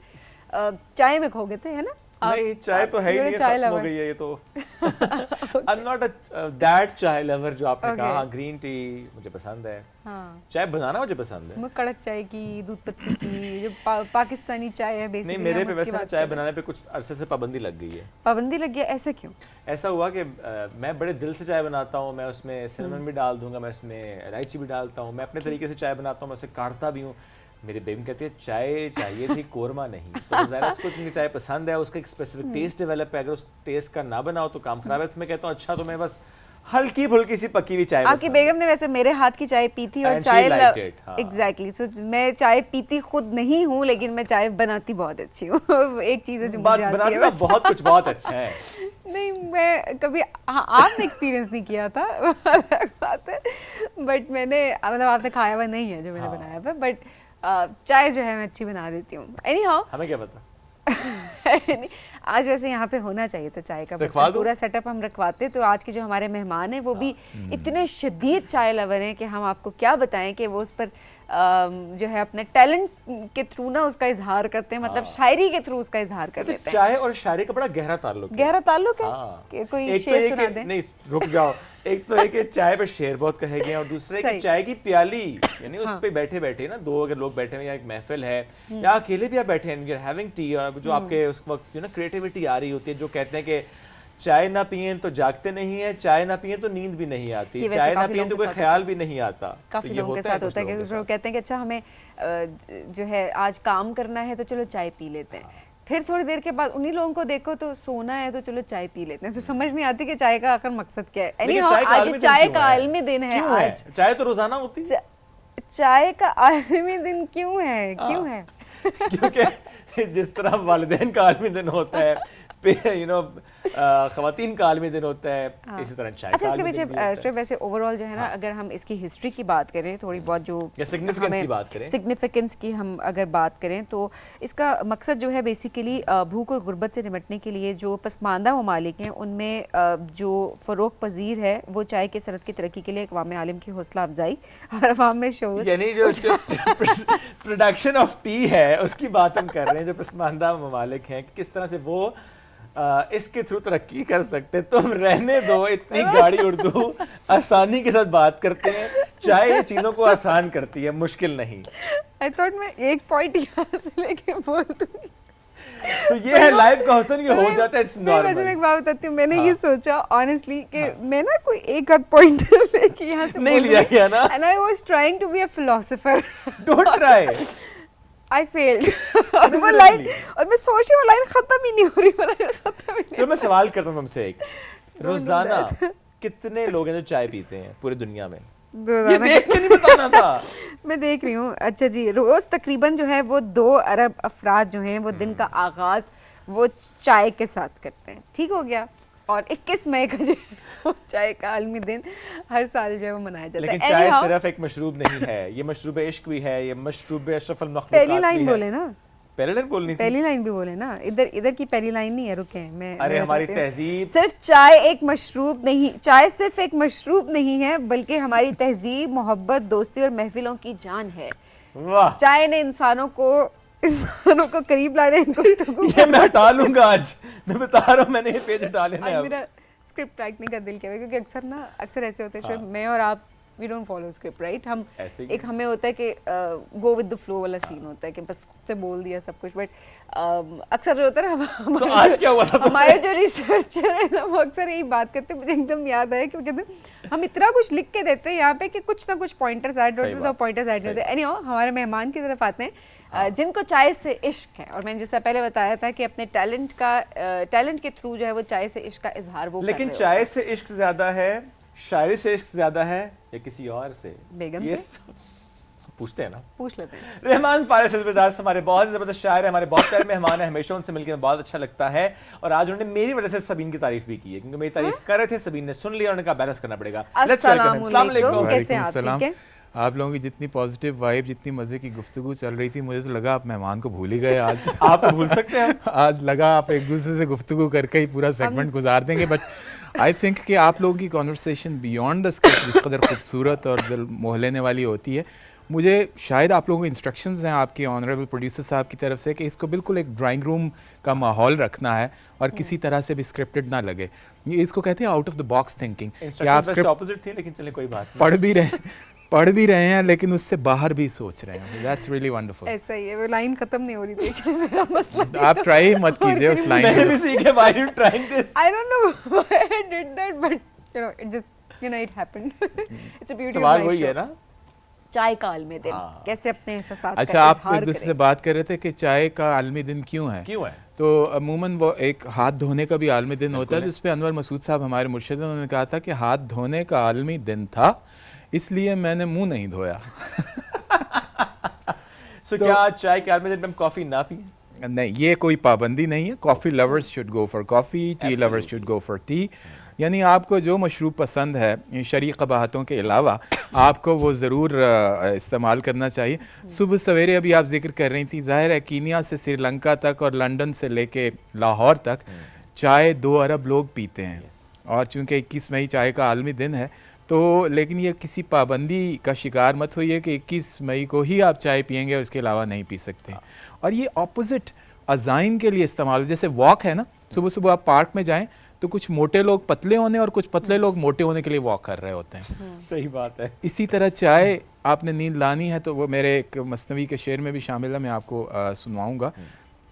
[SPEAKER 2] چائے میں کھو گئے تھے, ہے نا؟
[SPEAKER 1] نہیں, چائے تو ہے ہی نہیں, ختم ہو گئی ہے یہ تو. I'm not that چائے لور جو آپ نے کہا. گرین ٹی مجھے پسند ہے, چائے بنانا مجھے پسند ہے.
[SPEAKER 2] کڑک چائے کی, دودھ پتی کی, جو پاکستانی چائے ہے بیسیکلی.
[SPEAKER 1] نہیں, میرے پہ ویسے چائے بنانے پہ کچھ عرصے سے پابندی لگ گئی ہے.
[SPEAKER 2] پابندی لگ گئی, ایسا کیوں؟
[SPEAKER 1] ایسا ہوا کہ میں بڑے دل سے چائے بناتا ہوں, میں اس میں سینمن بھی ڈال دوں گا, میں اس میں الائچی بھی ڈالتا ہوں, میں اپنے طریقے سے چائے بناتا ہوں, میں اسے کاٹتا بھی ہوں. میری بیگم کہتی ہے چائے چاہیے تھی, قورمہ نہیں. تو ظاہر اس کو اتنی چائے پسند ہے, اس کا ایک اسپیسیفک ٹیسٹ ڈیولپ ہے, اگر اس ٹیسٹ کا نہ بناؤ تو کام خراب ہے. تو میں کہتا ہوں اچھا, تو میں بس ہلکی پھلکی سی پکی ہوئی چائے.
[SPEAKER 2] آپ کی بیگم نے ویسے میرے ہاتھ کی چائے پی تھی, اور چائے ایگزیکٹلی, سو میں چائے پیتی خود نہیں ہوں, لیکن میں چائے بناتی بہت اچھی ہوں. ایک چیز ہے جو مجھے آتی ہے,
[SPEAKER 1] بہت کچھ بہت اچھا ہے.
[SPEAKER 2] نہیں, میں کبھی آپ نے ایکسپیرینس نہیں کیا تھا بات ہے, بٹ میں نے مطلب آپ نے کھایا ہوا نہیں ہے جو میں نے بنایا ہوا, بٹ چائے جو ہے میں اچھی بنا دیتی ہوں. اینی ہاؤ,
[SPEAKER 1] ہمیں کیا پتا.
[SPEAKER 2] آج ویسے یہاں پہ ہونا چاہیے تھا چائے کا پورا سیٹ اپ ہم رکھواتے, تو آج کے جو ہمارے مہمان ہیں وہ بھی اتنے شدید چائے لور ہیں کہ ہم آپ کو کیا بتائیں کہ وہ اس پر جو ہے اپنے ٹیلنٹ کے تھرو نا اس کا اظہار کرتے ہیں, مطلب شاعری کے تھرو اس کا اظہار کر دیتے ہیں.
[SPEAKER 1] چائے اور شاعری کا بڑا گہرا تعلق ہے.
[SPEAKER 2] گہرا تعلق ہے کہ کوئی شعر سنا دیں.
[SPEAKER 1] نہیں, رک جاؤ. ایک تو ہے کہ چائے پہ شعر بہت کہے گئے ہیں, اور دوسرے کہ چائے کی پیالی, یعنی اس پہ بیٹھے بیٹھے نا, دو اگر لوگ بیٹھے ہیں یا ایک محفل ہے یا اکیلے بھی آپ بیٹھے ہیں, یو آر ہیونگ ٹی, اور جو آپ کے اس وقت جو نا کریٹیوٹی آ رہی ہوتی ہے, جو کہتے ہیں کہ چائے نہ پئیں تو جاگتے نہیں ہیں, چائے نہ پئیں تو نیند بھی نہیں آتی,
[SPEAKER 2] یہ ویسے
[SPEAKER 1] چائے نہ
[SPEAKER 2] کافی
[SPEAKER 1] پئیں
[SPEAKER 2] لوگوں
[SPEAKER 1] تو
[SPEAKER 2] کے
[SPEAKER 1] کوئی
[SPEAKER 2] ساتھ
[SPEAKER 1] خیال بھی نہیں آتا.
[SPEAKER 2] کافی لوگوں کے ساتھ ہوتا ہے کہ وہ کہتے ہیں کہ اچھا ہمیں جو ہے آج کام کرنا ہے تو چلو چائے پی لیتے ہیں, پھر تھوڑی دیر کے بعد انہی لوگوں کو دیکھو تو سونا ہے تو چلو چائے پی لیتے ہیں, تو سمجھ نہیں آتی کہ چائے کا آخر مقصد کیا ہے. آج چائے کا عالمی دن ہے, آج
[SPEAKER 1] چائے تو روزانہ ہوتی ہے,
[SPEAKER 2] چائے کا عالمی دن کیوں ہے, کیوں ہے؟
[SPEAKER 1] کیونکہ جس طرح والدین کا عالمی دن ہوتا ہے, خواتین کا عالمی دن ہوتا ہے, اسی طرح چائے
[SPEAKER 2] اچھا
[SPEAKER 1] کا
[SPEAKER 2] اس کے
[SPEAKER 1] عالمی
[SPEAKER 2] پیچھے
[SPEAKER 1] دن بھی ہوتا ہے.
[SPEAKER 2] ویسے اوور آل جو ہے نا, اگر ہم اس کی ہسٹری کی بات کریں تھوڑی بہت, جو
[SPEAKER 1] یا significance کی بات کریں,
[SPEAKER 2] سگنیفیکنس کی ہم اگر بات کریں تو اس کا مقصد جو ہے بیسیکلی بھوک اور غربت سے نمٹنے کے لیے جو پسماندہ ممالک ہیں ان میں جو فروغ پذیر ہے وہ چائے کی صنعت کی ترقی کے لیے اقوام عالم کی حوصلہ افزائی اور عوام میں شعور,
[SPEAKER 1] یعنی جو پروڈکشن آف ٹی ہے اس کی بات ہم کر رہے ہیں, جو پسماندہ ممالک ہیں کس طرح سے وہ اس کے تھرو ترقی کر سکتے. تم رہنے دو, اتنی گاڑی اردو آسانی کے ساتھ بات کرتے ہیں, چائے چیزوں کو آسان کرتی ہے, مشکل نہیں.
[SPEAKER 2] I thought میں ایک پوائنٹ یہاں سے لے کے بول دوں گی.
[SPEAKER 1] تو یہ ہے لائف کا حسن, یہ ہو جاتا ہے, اٹس نارمل.
[SPEAKER 2] میں ایک بات بتاتی ہوں, میں نے یہ سوچا آنیسٹلی کہ میں نا کوئی ایک آدھ پوائنٹ لے کے یہاں سے
[SPEAKER 1] نہیں لیا گیا نا,
[SPEAKER 2] and I was trying to be a philosopher.
[SPEAKER 1] Don't try.
[SPEAKER 2] I failed. اور وہ لائن, اور میں سوچ رہی ہوں وہ لائن ختم ہی نہیں ہو رہی, وہ لائن ختم ہی نہیں.
[SPEAKER 1] چلو میں سوال کرتا ہوں تم سے ایک, روزانہ کتنے لوگ ہیں جو چائے پیتے ہیں پوری دنیا میں؟ یہ دیکھ کے نہیں بتانا تھا.
[SPEAKER 2] میں دیکھ رہی ہوں. اچھا جی, روز تقریباً جو ہے وہ 2 ارب افراد جو ہیں وہ دن کا آغاز وہ چائے کے ساتھ کرتے ہیں. ٹھیک ہو گیا. اور 21 مئی کا جو ہے چائے کا عالمی دن ہر سال جو ہے وہ منایا جاتا ہے.
[SPEAKER 1] لیکن چائے صرف ایک مشروب نہیں ہے, یہ مشروب عشق بھی ہے, یہ مشروب اشرف المخلوقات بھی ہے.
[SPEAKER 2] پہلی لائن بولے نا,
[SPEAKER 1] پہلی لائن بولنی تھی,
[SPEAKER 2] پہلی لائن بھی بولے نا, ادھر کی پہلی لائن نہیں ہے, رکیں میں.
[SPEAKER 1] ارے ہماری تہذیب,
[SPEAKER 2] صرف چائے ایک مشروب نہیں, چائے صرف ایک مشروب نہیں ہے بلکہ ہماری تہذیب, محبت, دوستی اور محفلوں کی جان ہے.
[SPEAKER 1] واہ,
[SPEAKER 2] چائے نے انسانوں کو قریب لانے گفتگو.
[SPEAKER 1] یہ میں ہٹا لوں گا آج, میں بتا رہا ہوں, میں نے یہ پیج ہٹا لینا ہے.
[SPEAKER 2] میرا اسکرپٹ رائٹنگ کا دل کیا ہے, کیونکہ اکثر ایسے ہوتے ہیں, میں اور آپ we don't follow script right. ہم ایک ہمیں ہوتا ہے کہ گو ود دا فلو والا سین ہوتا ہے کہ بس خود سے بول دیا سب کچھ. بٹ اکثر جو ہوتا ہے نا, ہمارے جو ریسرچر ہیں نا وہ اکثر یہی بات کرتے ہیں. مجھے ایک دم یاد آیا کہ کہتے ہیں ہم اتنا کچھ لکھ کے دیتے ہیں یہاں پہ کہ کچھ نہ کچھ پوائنٹرز ایڈ ہوتے ہیں. اینی ہاؤ, ہمارے مہمان کی طرف آتے ہیں جن کو چائے سے عشق ہے, اور میں نے جس سے پہلے بتایا تھا کہ اپنے ٹیلنٹ کے تھرو جو ہے وہ چائے سے عشق کا اظہار وہ.
[SPEAKER 1] لیکن چائے سے عشق زیادہ ہے, شاعری سے عشق زیادہ ہے, یا کسی اور سے؟
[SPEAKER 2] بیگم سے
[SPEAKER 1] پوچھتے ہیں نا,
[SPEAKER 2] پوچھ لیتے ہیں.
[SPEAKER 1] رحمان فارس الوداع ہمارے بہت زبردست شاعر ہیں, ہمارے بہت پیارے مہمان ہیں, ہمیشہ ان سے مل کے بہت اچھا لگتا ہے. اور آج انہوں نے میری وجہ سے سبین کی تعریف بھی کی ہے, کیونکہ میری تعریف کر رہے تھے, سبین نے سن لیا, انہوں نے کہا بیلنس کرنا پڑے گا.
[SPEAKER 2] السلام علیکم, کیسے ہیں آپ؟ ٹھیک ہے.
[SPEAKER 5] آپ لوگوں کی جتنی پازیٹیو وائب, جتنی مزے کی گفتگو چل رہی تھی, مجھے تو لگا آپ مہمان کو بھول ہی گئے آج.
[SPEAKER 1] آپ بھول سکتے ہیں,
[SPEAKER 5] آج لگا آپ ایک دوسرے سے گفتگو کر کے ہی پورا سیگمنٹ گزار دیں گے. بٹ آئی تھنک کہ آپ لوگوں کی کانورسیشن بیانڈ دا اسکرپٹ جس قدر خوبصورت اور دل موہ لینے والی ہوتی ہے. مجھے شاید آپ لوگوں کو انسٹرکشنز ہیں آپ کے آنریبل پروڈیوسر صاحب کی طرف سے کہ اس کو بالکل ایک ڈرائنگ روم کا ماحول رکھنا ہے اور کسی طرح سے بھی اسکرپٹڈ نہ لگے. یہ اس کو کہتے ہیں out of the box thinking.
[SPEAKER 1] Opposite تھی, لیکن چلیں کوئی بات نہیں.
[SPEAKER 5] پڑھ بھی رہے ہیں لیکن اس سے باہر بھی سوچ رہے ہیں. That's really wonderful.
[SPEAKER 2] ایسا ہی ہے, وہ لائن ختم نہیں ہو رہی تھی, میرا مسئلہ.
[SPEAKER 5] آپ ٹرائی مت کیجئے اس لائن
[SPEAKER 1] میں بھی سیکھے, why you trying this?
[SPEAKER 2] I don't know why I did that, but it just it happened. It's a beauty of
[SPEAKER 1] سوال
[SPEAKER 2] life.
[SPEAKER 1] وہی ہے نا,
[SPEAKER 2] چائے کا عالمی دن کیسے اپنے احساسات کا
[SPEAKER 5] اچھا, آپ
[SPEAKER 2] اظہار
[SPEAKER 5] ایک دوسرے سے بات کر رہے تھے کہ چائے کا عالمی دن کیوں ہے. تو عموماً وہ ایک ہاتھ دھونے کا بھی عالمی دن ہوتا ہے, جس پہ انور مسعود صاحب ہمارے مرشد ہیں, انہوں نے کہا تھا کہ ہاتھ دھونے کا عالمی دن تھا اس لیے میں نے منہ نہیں دھویا.
[SPEAKER 1] سو کیا چائے کے عالمی دن میں ہم کافی نہ پئیں؟
[SPEAKER 5] نہیں, یہ کوئی پابندی نہیں ہے. Coffee lovers should go for coffee, tea lovers should go for tea. یعنی آپ کو جو مشروب پسند ہے شرعی قباحتوں کے علاوہ آپ کو وہ ضرور استعمال کرنا چاہیے. صبح سویرے ابھی آپ ذکر کر رہی تھیں, ظاہر ہے کینیا سے سری لنکا تک اور لنڈن سے لے کے لاہور تک چائے 2 ارب لوگ پیتے ہیں. اور چونکہ 21 مئی چائے کا عالمی دن ہے تو, لیکن یہ کسی پابندی کا شکار مت ہوئیے کہ 21 مئی کو ہی آپ چائے پئیں گے اور اس کے علاوہ نہیں پی سکتے. اور یہ اپوزٹ عزائم کے لیے استعمال, جیسے واک ہے نا, صبح صبح آپ پارک میں جائیں تو کچھ موٹے لوگ پتلے ہونے اور کچھ پتلے لوگ موٹے ہونے کے لیے واک کر رہے ہوتے ہیں.
[SPEAKER 1] صحیح بات ہے.
[SPEAKER 5] اسی طرح چائے آپ نے نیند لانی ہے تو وہ میرے ایک مثنوی کے شعر میں بھی شامل ہے, میں آپ کو سنواؤں گا.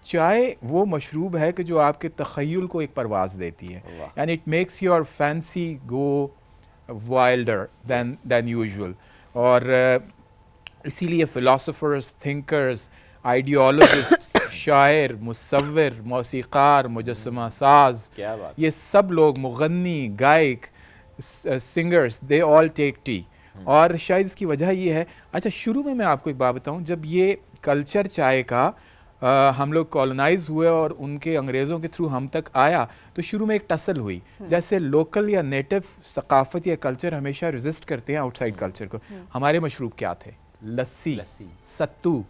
[SPEAKER 5] چائے وہ مشروب ہے کہ جو آپ کے تخیل کو ایک پرواز دیتی ہے, یعنی it makes your fancy go wilder than usual. اور اسی لیے فلاسفرز, تھنکرز, آئیڈیالوجسٹ, شاعر, مصور, موسیقار, مجسمہ ساز,
[SPEAKER 1] کیا بات,
[SPEAKER 5] یہ سب لوگ, مغنی, گائک, سنگرز, دے آل ٹیک ٹی. اور شاید اس کی وجہ یہ ہے, اچھا شروع میں آپ کو ایک بات بتاؤں, جب یہ کلچر چائے کا ہم لوگ کالونائز ہوئے اور ان کے انگریزوں کے تھرو ہم تک آیا, تو شروع میں ایک ٹسل ہوئی. جیسے لوکل یا نیٹو ثقافت یا کلچر ہمیشہ ریزسٹ کرتے ہیں آؤٹ سائڈ کلچر کو. ہمارے مشروب کیا تھے؟ لسی, ستو.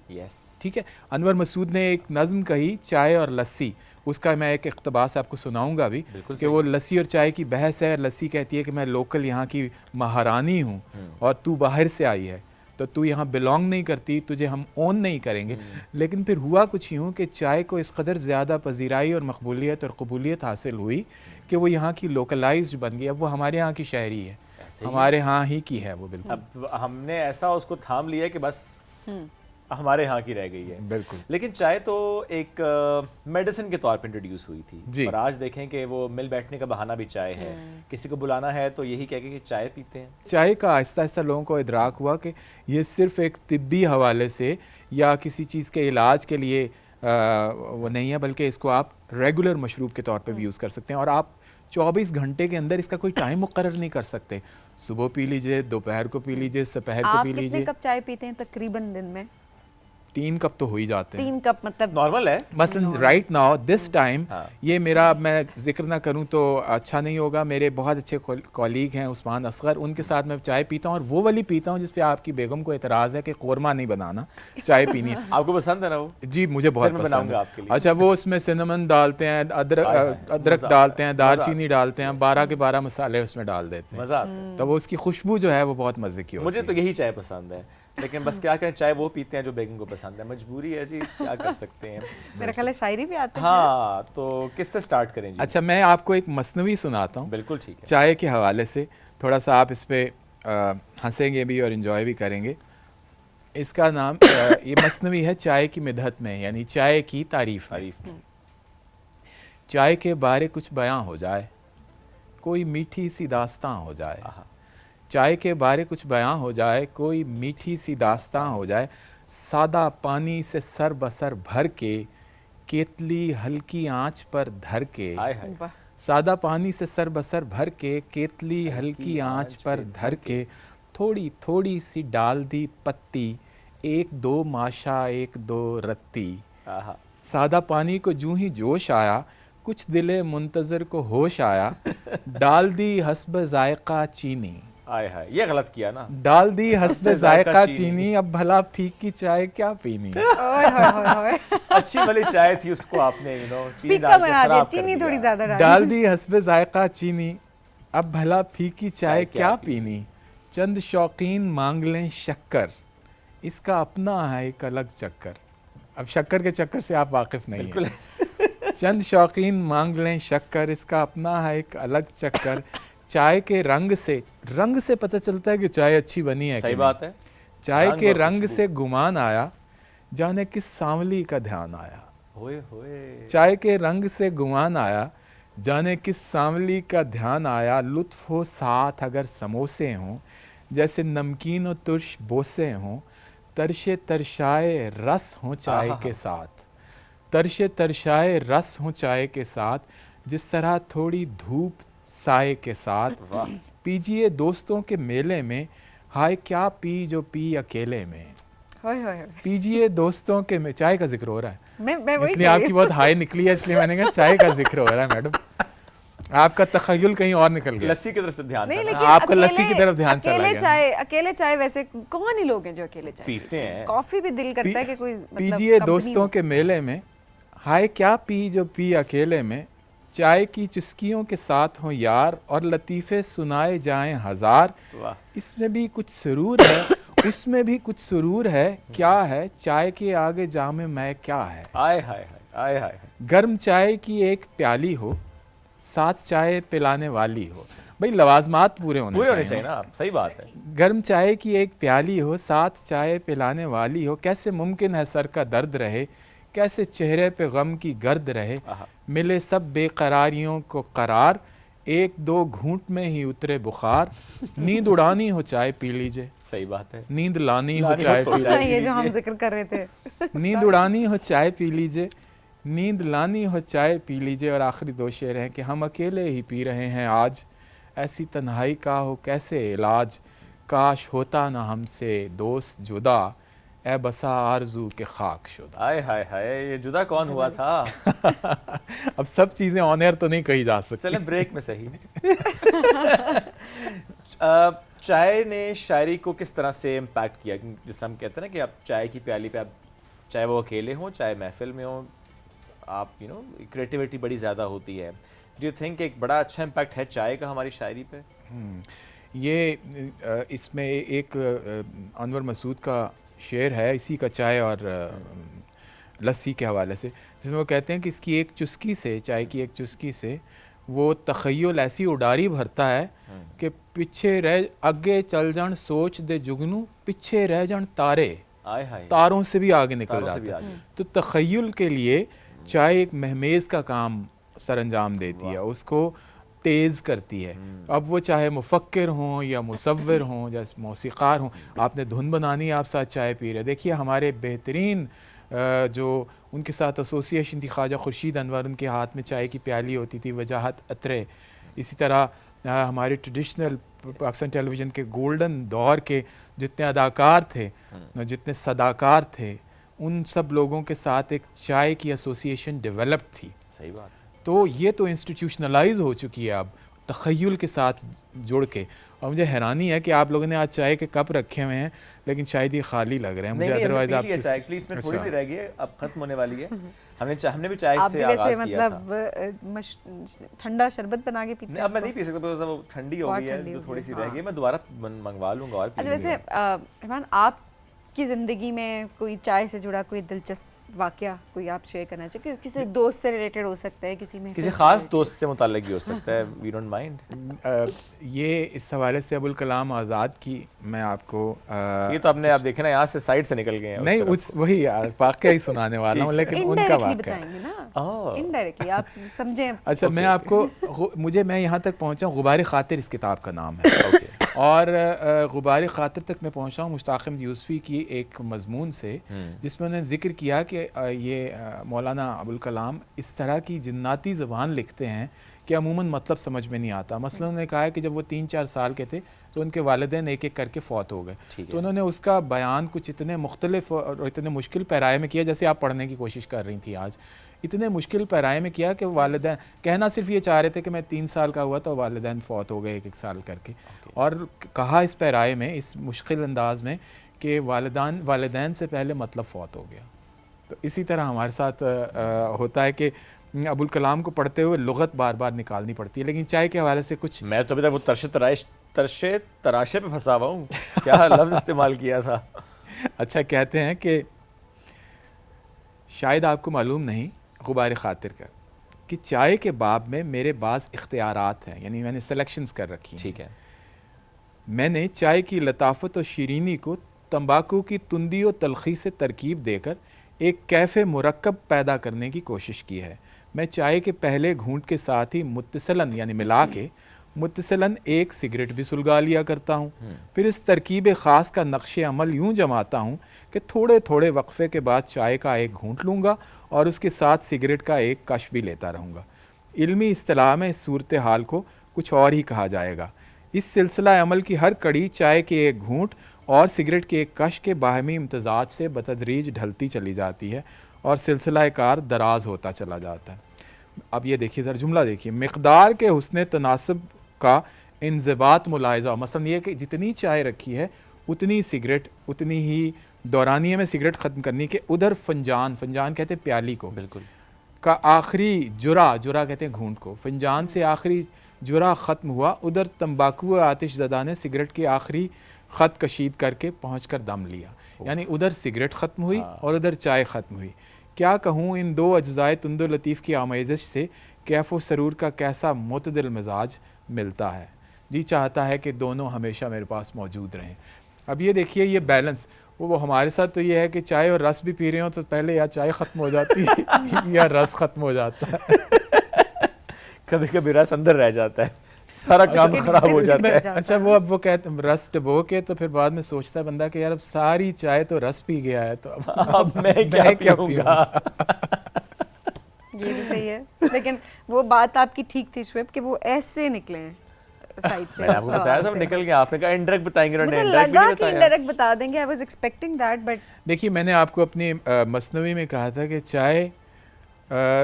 [SPEAKER 5] ٹھیک ہے, انور مسعود نے ایک نظم کہی چائے اور لسی, اس کا میں ایک اقتباس آپ کو سناؤں گا بھی, کہ وہ لسی اور چائے کی بحث ہے. لسی کہتی ہے کہ میں لوکل یہاں کی مہارانی ہوں اور تو باہر سے آئی ہے, تو یہاں بلونگ نہیں کرتی, تجھے ہم اون نہیں کریں گے. لیکن پھر ہوا کچھ یوں کہ چائے کو اس قدر زیادہ پذیرائی اور مقبولیت اور قبولیت حاصل ہوئی کہ وہ یہاں کی لوکلائزڈ بن گئی. اب وہ ہمارے یہاں کی شہری ہے, ہمارے ہاں ہی کی ہے وہ. بالکل
[SPEAKER 1] اب ہم نے ایسا اس کو تھام لیا کہ بس ہمارے ہاں کی رہ گئی ہے.
[SPEAKER 5] بالکل.
[SPEAKER 1] لیکن چائے تو ایک میڈیسن کے طور پہ انٹروڈیوس ہوئی تھی,
[SPEAKER 5] جی.
[SPEAKER 1] اور آج دیکھیں کہ وہ مل بیٹھنے کا بہانہ بھی چائے ہے. کسی کو بلانا ہے تو یہی کہہ کے کہ چائے پیتے ہیں.
[SPEAKER 5] چائے کا آہستہ آہستہ لوگوں کو ادراک ہوا کہ یہ صرف ایک طبی حوالے سے یا کسی چیز کے علاج کے لیے وہ نہیں ہے, بلکہ اس کو آپ ریگولر مشروب کے طور پہ بھی یوز کر سکتے ہیں. اور آپ 24 گھنٹے کے اندر اس کا کوئی ٹائم مقرر نہیں کر سکتے. صبح پی لیجئے, دوپہر کو پی لیجئے, دوپہر کو پی لیجئے.
[SPEAKER 2] آپ کتنے کپ چائے پیتے ہیں تقریباً دن میں؟
[SPEAKER 5] 3 کپ تو ہو ہی جاتے ہیں.
[SPEAKER 2] 3 کپ مطلب
[SPEAKER 1] نارمل ہے.
[SPEAKER 5] مثلا رائٹ ناؤ دس ٹائم, یہ میرا, میں ذکر نہ کروں تو اچھا نہیں ہوگا, میرے بہت اچھے کولیگ ہیں عثمان اصغر, ان کے ساتھ میں چائے پیتا ہوں, اور وہ والی پیتا ہوں جس پہ آپ کی بیگم کو اعتراض ہے کہ قورمہ نہیں بنانا, چائے پینی ہے.
[SPEAKER 1] آپ کو پسند ہے نا وہ؟
[SPEAKER 5] جی مجھے بہت پسند ہے. اچھا وہ اس میں سنمن ڈالتے ہیں, ادرک ڈالتے ہیں, دار چینی ڈالتے ہیں, 12 کے 12 مسالے اس میں ڈال دیتے ہیں,
[SPEAKER 1] مزہ آتا ہے.
[SPEAKER 5] تو وہ اس کی خوشبو جو ہے وہ بہت مزے کی ہوتی ہے.
[SPEAKER 1] مجھے تو یہی چائے پسند ہے, لیکن بس کیا کریں, چائے وہ پیتے ہیں جو بیگم کو پسند ہے, مجبوری ہے جی, کیا کر سکتے ہیں.
[SPEAKER 2] میرا خیال ہے شاعری بھی آتی ہے.
[SPEAKER 1] ہاں, تو کس سے سٹارٹ کریں جی؟
[SPEAKER 5] اچھا میں آپ کو ایک مثنوی سناتا ہوں.
[SPEAKER 1] بالکل ٹھیک ہے.
[SPEAKER 5] چائے کے حوالے سے تھوڑا سا آپ اس پہ ہنسیں گے بھی اور انجوائے بھی کریں گے. اس کا نام یہ مثنوی ہے چائے کی مدحت میں, یعنی چائے کی تعریف میں. چائے کے بارے کچھ بیاں ہو جائے, کوئی میٹھی سی داستاں ہو جائے. چائے کے بارے کچھ بیاں ہو جائے, کوئی میٹھی سی داستاں ہو جائے. سادہ پانی سے سر بسر بھر کے, کیتلی ہلکی آنچ پر دھر کے. سادہ پانی سے سر بسر بھر کے, کیتلی ہلکی آنچ پر دھر کے. تھوڑی تھوڑی سی ڈال دی پتی, 1-2 ماشا 1-2 رتی. سادہ پانی کو جوں ہی جوش آیا, کچھ دل منتظر کو ہوش آیا. ڈال دی حسب ذائقہ چینی.
[SPEAKER 1] یہ غلط کیا نا.
[SPEAKER 5] ڈال دی حسب ذائقہ چینی, اب بھلا پھیکی چائے کیا پینی.
[SPEAKER 1] اچھی والی چائے تھی, اس کو آپ نے
[SPEAKER 2] پھیکا بنا دیا, چینی تھوڑی زیادہ ڈال.
[SPEAKER 5] ڈال دی حسب ذائقہ چینی, اب بھلا پھیکی چائے کیا پینی. چند شوقین مانگ لیں شکر, اس کا اپنا ہے ایک الگ چکر. اب شکر کے چکر سے آپ واقف نہیں ہیں. چند شوقین مانگ لیں شکر, اس کا اپنا ہے ایک الگ چکر. چائے کے رنگ سے پتہ چلتا ہے کہ چائے اچھی بنی ہے.
[SPEAKER 1] صحیح بات ہے.
[SPEAKER 5] چائے کے رنگ سے گمان آیا, جانے کس سانولی کا دھیان آیا. چائے کے رنگ سے گمان آیا, جانے کس سانولی کا دھیان آیا. لطف ہو ساتھ اگر سموسے ہوں, جیسے نمکین و ترش بوسے ہوں. ترشے ترشائے رس ہوں چائے کے ساتھ, ترشے ترشائے رس ہوں چائے کے ساتھ. جس طرح تھوڑی دھوپ سائے کے ساتھ. پیجیے دوستوں کے میلے میں, ہائے کیا پی جو پی اکیلے میں. پیجیے دوستوں کے میں, چائے کا ذکر ہو رہا ہے اس لیے آپ کی بہت ہائی نکلی ہے, اس لیے میں نے کہا چائے کا ذکر ہو رہا ہے میڈم. آپ کا تخیل کہیں اور نکل گیا.
[SPEAKER 1] لسی کی طرف سے دھیان
[SPEAKER 2] نہیں, لیکن
[SPEAKER 5] آپ کا لسی کی طرف دھیان چلا گیا.
[SPEAKER 2] اکیلے چائے ویسے کون ہی لوگ ہیں جو اکیلے چائے
[SPEAKER 1] پیتے ہیں.
[SPEAKER 2] کافی بھی دل کرتا ہے کہ کوئی
[SPEAKER 5] پیجیے دوستوں کے میلے میں, ہائے کیا پی جو پی اکیلے میں. چائے کی چسکیوں کے ساتھ ہوں یار, اور لطیفے سنائے جائیں ہزار. اس میں بھی کچھ سرور ہے, اس میں بھی کچھ سرور ہے. کیا ہے چائے کے آگے جام میں کیا ہے. گرم چائے کی ایک پیالی ہو, ساتھ چائے پلانے والی ہو. بھئی لوازمات پورے ہونے چاہیے
[SPEAKER 1] نا. صحیح بات ہے.
[SPEAKER 5] گرم چائے کی ایک پیالی ہو, ساتھ چائے پلانے والی ہو. کیسے ممکن ہے سر کا درد رہے, کیسے چہرے پہ غم کی گرد رہے، ملے سب بے قراریوں کو قرار، ایک دو گھونٹ میں ہی اترے بخار، نیند اڑانی ہو چائے پی لیجئے،
[SPEAKER 1] صحیح بات ہے،
[SPEAKER 5] نیند لانی ہو چائے پی
[SPEAKER 2] ہاں، یہ جو ہم ذکر کر رہے تھے.
[SPEAKER 5] نیند اڑانی ہو چائے پی لیجئے، نیند لانی ہو چائے پی لیجئے. اور آخری دو شعر ہیں کہ ہم اکیلے ہی پی رہے ہیں آج، ایسی تنہائی کا ہو کیسے علاج، کاش ہوتا نہ ہم سے دوست جدا، اے بسا آرزو کے خاک شدہ.
[SPEAKER 1] ہائے ہائے ہائے، یہ جدا کون ہوا تھا؟
[SPEAKER 5] اب سب چیزیں آن ایئر تو نہیں کہی جا سکتی.
[SPEAKER 1] چلیں بریک میں صحیح. چائے نے شاعری کو کس طرح سے امپیکٹ کیا؟ جس طرح ہم کہتے ہیں نا کہ آپ چائے کی پیالی پہ، آپ چاہے وہ اکیلے ہوں چاہے محفل میں ہوں، آپ کریٹیوٹی بڑی زیادہ ہوتی ہے. ڈو یو تھنک ایک بڑا اچھا امپیکٹ ہے چائے کا ہماری شاعری پہ؟
[SPEAKER 5] یہ اس میں ایک انور مسعود کا شعر ہے اسی کا چائے اور لسی کے حوالے سے، جس میں وہ کہتے ہیں کہ اس کی ایک چسکی سے، چائے کی ایک چسکی سے وہ تخیل ایسی اڈاری بھرتا ہے کہ پیچھے رہ اگے چل جان سوچ دے جگنو، پیچھے رہ جان تارے، تاروں سے بھی آگے نکل جاتا ہے. تو تخیل کے لیے چائے ایک مہمیز کا کام سر انجام دیتی ہے، اس کو تیز کرتی ہے. اب وہ چاہے مفکر ہوں یا مصور ہوں یا موسیقار ہوں، آپ نے دھن بنانی ہے، آپ ساتھ چائے پی رہے. دیکھیے ہمارے بہترین جو ان کے ساتھ ایسوسیشن تھی، خواجہ خورشید انور، ان کے ہاتھ میں چائے کی پیالی ہوتی تھی، وجاہت عطرے. اسی طرح ہمارے ٹریڈیشنل پاکستان ٹیلی ویژن کے گولڈن دور کے جتنے اداکار تھے، جتنے صداکار تھے، ان سب لوگوں کے ساتھ ایک چائے کی ایسوسیشن ڈیولپ تھی.
[SPEAKER 1] صحیح بات.
[SPEAKER 5] تو یہ تو انسٹیٹیوشنلائز ہو چکی ہے اب تخیل کے ساتھ جڑ کے. اور مجھے حیرانی ہے کہ آپ لوگوں نے آج چائے کے کپ رکھے ہوئے ہیں لیکن شاید یہ خالی لگ رہے ہیں مجھے. ادروائز آپ
[SPEAKER 1] ایکچولی اس میں تھوڑی سی رہ گئی ہے، اب ختم ہونے والی ہے. ہم نے بھی چائے سے
[SPEAKER 2] آپ
[SPEAKER 1] آغاز
[SPEAKER 2] بھی
[SPEAKER 1] کیا تھا.
[SPEAKER 2] مطلب ٹھنڈا شربت بنا کے پیتے ہیں؟
[SPEAKER 1] اب میں نہیں پی سکتا، وہ ٹھنڈی ہو گئی ہے، جو تھوڑی سی رہ گئی میں دوبارہ منگوا لوں گا. اور
[SPEAKER 2] اچھا ویسے رحمان، آپ کی زندگی میں کوئی چائے سے جڑا کوئی دلچسپ واقعہ کوئی آپ شیئر کرنا چاہیے؟ کسی دوست سے ریلیٹڈ ہو سکتا ہے، کسی خاص
[SPEAKER 1] دوست سے متعلق بھی ہو سکتا ہے. We don't mind.
[SPEAKER 5] یہ اس حوالے سے ابوالکلام آزاد کی میں آپ کو
[SPEAKER 1] یہ تو آپ دیکھیں نا، یہاں سے سائڈ سے نکل گئے ہیں.
[SPEAKER 5] نہیں، وہی واقعہ ہی سنانے والا ہوں، لیکن ان کا واقعہ
[SPEAKER 2] انڈائریکٹلی آپ سمجھیں.
[SPEAKER 5] اچھا میں آپ کو میں یہاں تک پہنچا ہوں، غبار خاطر اس کتاب کا نام ہے. اور غبار خاطر تک میں پہنچا ہوں مشتاق احمد یوسفی کی ایک مضمون سے، جس میں انہوں نے ذکر کیا کہ یہ مولانا ابوالکلام اس طرح کی جناتی زبان لکھتے ہیں کہ عموماً مطلب سمجھ میں نہیں آتا. مثلا انہوں نے کہا ہے کہ جب وہ 3-4 سال کے تھے تو ان کے والدین ایک ایک کر کے فوت ہو گئے. تو انہوں نے اس کا بیان کچھ اتنے مختلف اور اتنے مشکل پیرائے میں کیا، جیسے آپ پڑھنے کی کوشش کر رہی تھیں آج، اتنے مشکل پیرائے میں کیا کہ والدین کہنا صرف یہ چاہ رہے تھے کہ میں 3 سال کا ہوا تو والدین فوت ہو گئے 1-1 سال کر کے. اور کہا اس پیرائے میں، اس مشکل انداز میں، کہ والدین سے پہلے مطلب فوت ہو گیا. تو اسی طرح ہمارے ساتھ ہوتا ہے کہ ابوالکلام کو پڑھتے ہوئے لغت بار بار نکالنی پڑتی ہے. لیکن چائے کے حوالے سے کچھ
[SPEAKER 1] میں تو ابھی تک وہ ترشے تراشے پہ پھنسا ہوا ہوں، کیا لفظ استعمال کیا تھا.
[SPEAKER 5] اچھا کہتے ہیں کہ شاید آپ کو معلوم نہیں غبار خاطر کا، کہ چائے کے باب میں میرے بعض اختیارات ہیں، یعنی میں نے سلیکشنز کر رکھی ہیں.
[SPEAKER 1] ٹھیک ہے.
[SPEAKER 5] میں نے چائے کی لطافت و شیرینی کو تمباکو کی تندی و تلخی سے ترکیب دے کر ایک کیف مرکب پیدا کرنے کی کوشش کی ہے. میں چائے کے پہلے گھونٹ کے ساتھ ہی متصلاً یعنی ملا کے متصلاً ایک سگریٹ بھی سلگا لیا کرتا ہوں. پھر اس ترکیب خاص کا نقش عمل یوں جماتا ہوں کہ تھوڑے تھوڑے وقفے کے بعد چائے کا ایک گھونٹ لوں گا اور اس کے ساتھ سگریٹ کا ایک کش بھی لیتا رہوں گا. علمی اصطلاح میں اس صورتحال کو کچھ اور ہی کہا جائے گا. اس سلسلہ عمل کی ہر کڑی چائے کے ایک گھونٹ اور سگریٹ کے ایک کش کے باہمی امتزاج سے بتدریج ڈھلتی چلی جاتی ہے اور سلسلہ کار دراز ہوتا چلا جاتا ہے. اب یہ دیکھیے ذرا جملہ دیکھیے، مقدار کے حسن تناسب کا انضباط ملاحظہ. مثلا یہ کہ جتنی چائے رکھی ہے اتنی سگریٹ، اتنی ہی دورانیے میں سگریٹ ختم کرنی، کہ ادھر فنجان کہتے ہیں پیالی کو، بالکل کا آخری جرا کہتے ہیں گھونٹ کو، فنجان سے آخری جرا ختم ہوا، ادھر تمباکو آتش زدہ نے سگریٹ کے آخری خط کشید کر کے پہنچ کر دم لیا. یعنی ادھر سگریٹ ختم ہوئی اور ادھر چائے ختم ہوئی. کیا کہوں ان دو اجزائے تند و لطیف کی آمیزش سے کیف و سرور کا کیسا معتدل مزاج ملتا ہے. جی چاہتا ہے کہ دونوں ہمیشہ میرے پاس موجود رہیں. اب یہ دیکھیے یہ بیلنس، وہ ہمارے ساتھ تو یہ ہے کہ چائے اور رس بھی پی رہے ہوں تو پہلے یا چائے ختم ہو جاتی ہے یا رس ختم ہو جاتا ہے.
[SPEAKER 1] کبھی کبھی رس اندر رہ جاتا ہے, سارا کام خراب ہو جاتا ہے.
[SPEAKER 5] اچھا وہ کہتے ہیں رس ڈبو کے, تو پھر بعد میں سوچتا ہے بندہ کہ یار اب ساری چائے تو رس پی گیا ہے تو
[SPEAKER 1] اب میں کیا پیوں گا.
[SPEAKER 2] یہ بھی صحیح ہے, لیکن وہ بات آپ کی ٹھیک تھی شعیب کہ وہ ایسے نکلے ہیں سائڈ سے.
[SPEAKER 1] میں نے آپ کو بتایا تھا نکل گیا, آپ نے کہا انڈائریکٹ بتائیں گے, انہوں نے
[SPEAKER 2] مجھے
[SPEAKER 1] انڈائریکٹ بھی
[SPEAKER 2] لگا
[SPEAKER 1] نہیں
[SPEAKER 2] کہ
[SPEAKER 1] بتایا.
[SPEAKER 2] انڈائریکٹ بتا دیں گے, I was expecting that, but
[SPEAKER 5] دیکھیے میں نے آپ کو اپنی مثنوی میں کہا تھا کہ چائے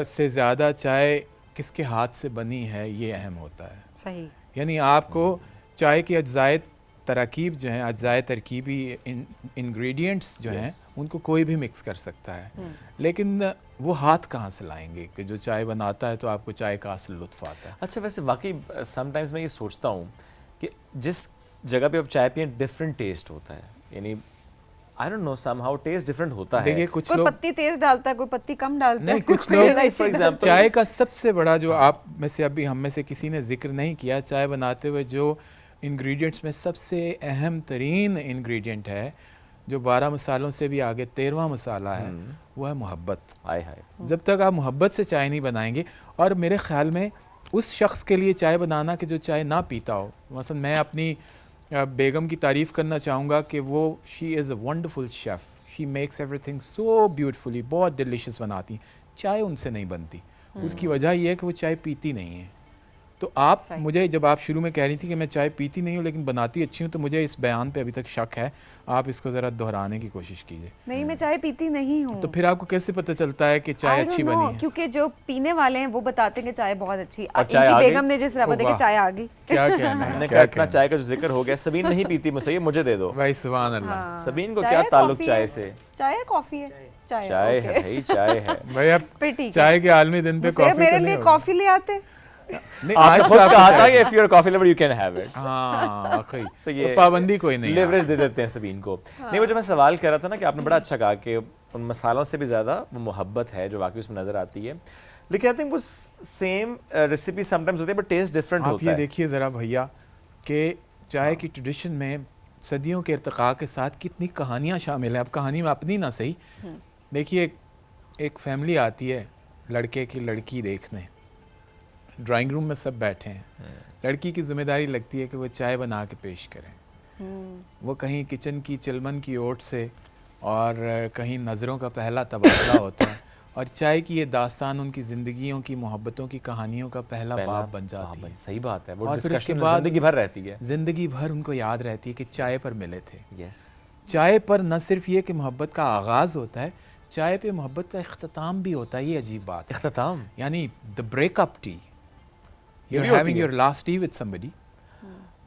[SPEAKER 5] سے زیادہ چائے کس کے ہاتھ سے بنی ہے یہ اہم ہوتا ہے.
[SPEAKER 2] صحیح.
[SPEAKER 5] یعنی آپ کو چائے کی اجزائے تراکیب جو ہیں, اجزائے ترکیبی انگریڈینٹس جو ہیں ان کو کوئی بھی مکس کر سکتا ہے, لیکن وہ ہاتھ کہاں سے لائیں گے کہ جو چائے بناتا ہے تو آپ کو چائے کا اصل لطف آتا ہے.
[SPEAKER 1] اچھا ویسے واقعی سم ٹائمز میں یہ سوچتا ہوں کہ جس جگہ پہ آپ چائے پئیں ڈفرینٹ ٹیسٹ ہوتا ہے, یعنی I don't know somehow test different ہوتا ہے.
[SPEAKER 5] دیکھیے کچھ
[SPEAKER 2] کوئی
[SPEAKER 5] لوگ
[SPEAKER 2] پتی تیز ڈالتا ہے, کوئی پتی کم ڈالتا ہے,
[SPEAKER 5] نہیں, کچھ لوگ
[SPEAKER 1] فار ایگزامپل
[SPEAKER 5] چائے کا سب سے بڑا جو آپ میں سے ابھی ہم میں سے کسی نے ذکر نہیں کیا, چائے بناتے ہوئے جو انگریڈینٹس میں سب سے اہم ترین انگریڈینٹ ہے جو 12 مسالوں سے بھی آگے 13واں مسالہ ہے, وہ ہے محبت.
[SPEAKER 1] ہائے ہائے.
[SPEAKER 5] جب تک آپ محبت سے چائے نہیں بنائیں گے, اور میرے خیال میں اس شخص کے لیے چائے بنانا کہ جو چائے نہ پیتا ہو, مثلا میں اپنی بیگم کی تعریف کرنا چاہوں گا کہ وہ she is a wonderful chef, she makes everything so beautifully, بہت ڈیلیشیس بناتی ہیں. چائے ان سے نہیں بنتی, اس کی وجہ یہ ہے کہ وہ چائے پیتی نہیں ہے. تو آپ مجھے جب آپ شروع میں کہہ رہی تھی کہ میں چائے پیتی نہیں ہوں لیکن بناتی اچھی ہوں, تو مجھے اس بیان پہ ابھی تک شک ہے, آپ اس کو ذرا دہرانے کی کوشش کیجیے.
[SPEAKER 2] نہیں میں چائے پیتی نہیں ہوں.
[SPEAKER 5] تو پھر آپ کو کیسے پتہ چلتا ہے کہ چائے اچھی بنی ہے؟
[SPEAKER 2] کیونکہ جو پینے والے ہیں وہ بتاتے ہیں کہ چائے بہت اچھی.
[SPEAKER 1] اور
[SPEAKER 2] ان
[SPEAKER 1] چائے
[SPEAKER 2] کی
[SPEAKER 1] آ گئی؟
[SPEAKER 2] بیگم نے جس طرح بتایا کہ چائے آ گئی.
[SPEAKER 5] کیا کہنا
[SPEAKER 1] ہم نے
[SPEAKER 5] ہے,
[SPEAKER 1] کہا اتنا چائے کا جو ذکر ہو گیا, سبین نہیں پیتی مسیح مجھے دے دو.
[SPEAKER 5] بھائی سبحان اللہ.
[SPEAKER 1] سبین کو کیا تعلق چائے سے؟
[SPEAKER 2] چائے کافی ہے,
[SPEAKER 1] چائے ہے بھائی, چائے ہے
[SPEAKER 5] بھائی اب چائے کے عالمی دن پہ کافی
[SPEAKER 2] میرے لیے کافی لے آتے.
[SPEAKER 5] نہیں,
[SPEAKER 1] آپ
[SPEAKER 5] آج
[SPEAKER 1] نے
[SPEAKER 5] سے
[SPEAKER 1] خود
[SPEAKER 5] آپ
[SPEAKER 1] کہا تھا کہ if you're a coffee lover you can have it.
[SPEAKER 5] ہاں واقعی
[SPEAKER 1] So یہ
[SPEAKER 5] پابندی کوئی نہیں ہے.
[SPEAKER 1] لیوریج دے دیتے ہیں سبین کو. نہیں وہ جو میں سوال کر رہا تھا نا کہ آپ نے بڑا اچھا کہا کہ ان مسالوں سے بھی زیادہ وہ محبت ہے جو واقعی اس میں نظر آتی ہے, لیکن آئی تھنک وہ سیم ریسیپی سم ٹائمز ہوتی ہے بٹ ٹیسٹ ڈفرینٹ
[SPEAKER 5] آپ
[SPEAKER 1] ہوتا
[SPEAKER 5] یہ
[SPEAKER 1] ہے.
[SPEAKER 5] دیکھیے ذرا بھیا کہ چائے کی ٹریڈیشن میں صدیوں کے ارتقاء کے ساتھ کتنی کہانیاں شامل ہیں. اب کہانی میں اپنی نہ صحیح, دیکھیے ایک فیملی آتی ہے لڑکے کی لڑکی دیکھنے, ڈرائنگ روم میں سب بیٹھے ہیں, لڑکی کی ذمہ داری لگتی ہے کہ وہ چائے بنا کے پیش کریں. وہ کہیں کچن کی چلمن کی اوٹ سے اور کہیں نظروں کا پہلا تبادلہ ہوتا ہے, اور چائے کی یہ داستان ان کی زندگیوں کی محبتوں کی کہانیوں کا پہلا باب بن جاتی ہے.
[SPEAKER 1] صحیح بات ہے, وہ
[SPEAKER 5] اور پھر اس کے
[SPEAKER 1] ڈسکشن
[SPEAKER 5] بعد
[SPEAKER 1] زندگی بھر رہتی ہے.
[SPEAKER 5] زندگی بھر ان کو یاد رہتی ہے کہ چائے پر ملے تھے.
[SPEAKER 1] یس,
[SPEAKER 5] چائے پر نہ صرف یہ کہ محبت کا آغاز ہوتا ہے, چائے پہ محبت کا اختتام بھی ہوتا ہے. یہ عجیب بات ہے,
[SPEAKER 1] اختتام
[SPEAKER 5] یعنی دا بریک اپ ٹی,
[SPEAKER 1] یہ
[SPEAKER 5] you're
[SPEAKER 1] بھی ہوتی
[SPEAKER 5] having
[SPEAKER 1] ہے.
[SPEAKER 5] your last tea with somebody,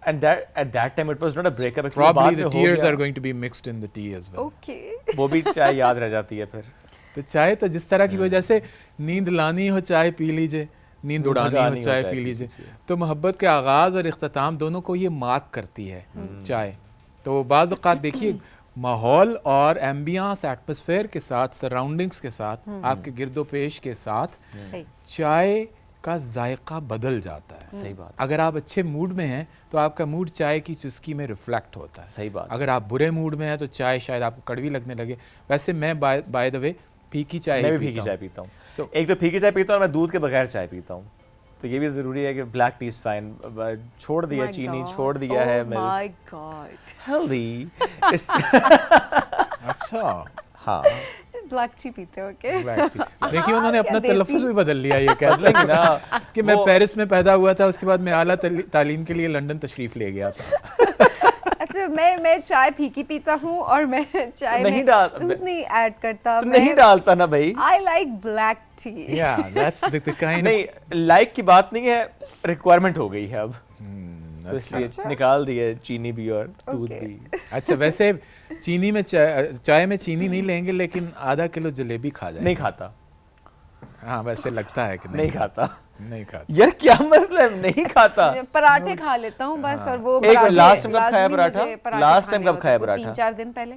[SPEAKER 1] and that at that time it was not a break up,
[SPEAKER 5] probably the tears are going to be mixed in the tea as well.
[SPEAKER 2] Okay.
[SPEAKER 1] وہ بھی چائے یاد رہ جاتی ہے پھر.
[SPEAKER 5] تو چائے تو جس طرح کی وجہ سے نیند لانی ہو چائے پی لیجئے, نیند اڑانی ہو چائے پی لیجئے, تو محبت کے آغاز اور اختتام دونوں کو یہ مارک کرتی ہے چائے. تو بعض اوقات دیکھیے ماحول اور ایمبیانس ایٹماسفیئر کے ساتھ, سراؤنڈنگس کے ساتھ, آپ کے گرد و پیش کے ساتھ چائے کا ذائقہ بدل جاتا ہے.
[SPEAKER 1] صحیح بات.
[SPEAKER 5] اگر آپ اچھے موڈ میں ہیں تو آپ کا موڈ چائے کی چسکی میں ریفلیکٹ ہوتا ہے.
[SPEAKER 1] صحیح بات.
[SPEAKER 5] اگر آپ برے موڈ میں ہیں تو چائے شاید آپ کو کڑوی لگنے لگے. ویسے میں بائی دا وے پھیکی چائے
[SPEAKER 1] میں بھی پھیکی چائے پیتا ہوں. ایک تو پھیکی چائے پیتا ہوں اور میں دودھ کے بغیر چائے پیتا ہوں. تو یہ بھی ضروری ہے کہ بلیک ٹی از فائن, چھوڑ دیا چینی, چھوڑ دیا ہے
[SPEAKER 2] مائی گاڈ,
[SPEAKER 1] ہیلدی.
[SPEAKER 5] اچھا
[SPEAKER 1] ہاں
[SPEAKER 2] بلیک ٹی پیتے ہو کیا؟
[SPEAKER 5] دیکھیے انہوں نے اپنا تلفظ بھی بدل لیا, یہ کہتے ہیں نا کہ میں پیرس میں پیدا ہوا تھا, اس کے بعد میں اعلیٰ تعلیم کے لیے لندن تشریف لے گیا تھا.
[SPEAKER 2] اچھا میں چائے پھیکی پیتا ہوں اور میں چائے میں دودھ نہیں ایڈ کرتا.
[SPEAKER 1] نہیں ڈالتا نا بھائی.
[SPEAKER 2] I like black tea.
[SPEAKER 5] Yeah, that's the kind.
[SPEAKER 1] نہیں لائک کی بات نہیں ہے, ریکوائرمنٹ ہو گئی ہے اب, تو اس لیے نکال دیے چینی بھی اور دودھ بھی.
[SPEAKER 5] اچھا ویسے چینی میں چائے میں چینی نہیں لیں گے لیکن آدھا کلو جلیبی کھا جائیں.
[SPEAKER 1] نہیں کھاتا.
[SPEAKER 5] ہاں ویسے لگتا ہے کہ
[SPEAKER 1] نہیں کھاتا.
[SPEAKER 5] نہیں کھاتا.
[SPEAKER 1] یار کیا مسئلہ ہے, نہیں کھاتا.
[SPEAKER 2] پراٹھے کھا لیتا ہوں بس. اور وہ
[SPEAKER 1] ایک لاسٹ ٹائم کب کھایا پراٹھا؟ لاسٹ ٹائم کب کھایا پراٹھا؟
[SPEAKER 2] 3-4 دن پہلے.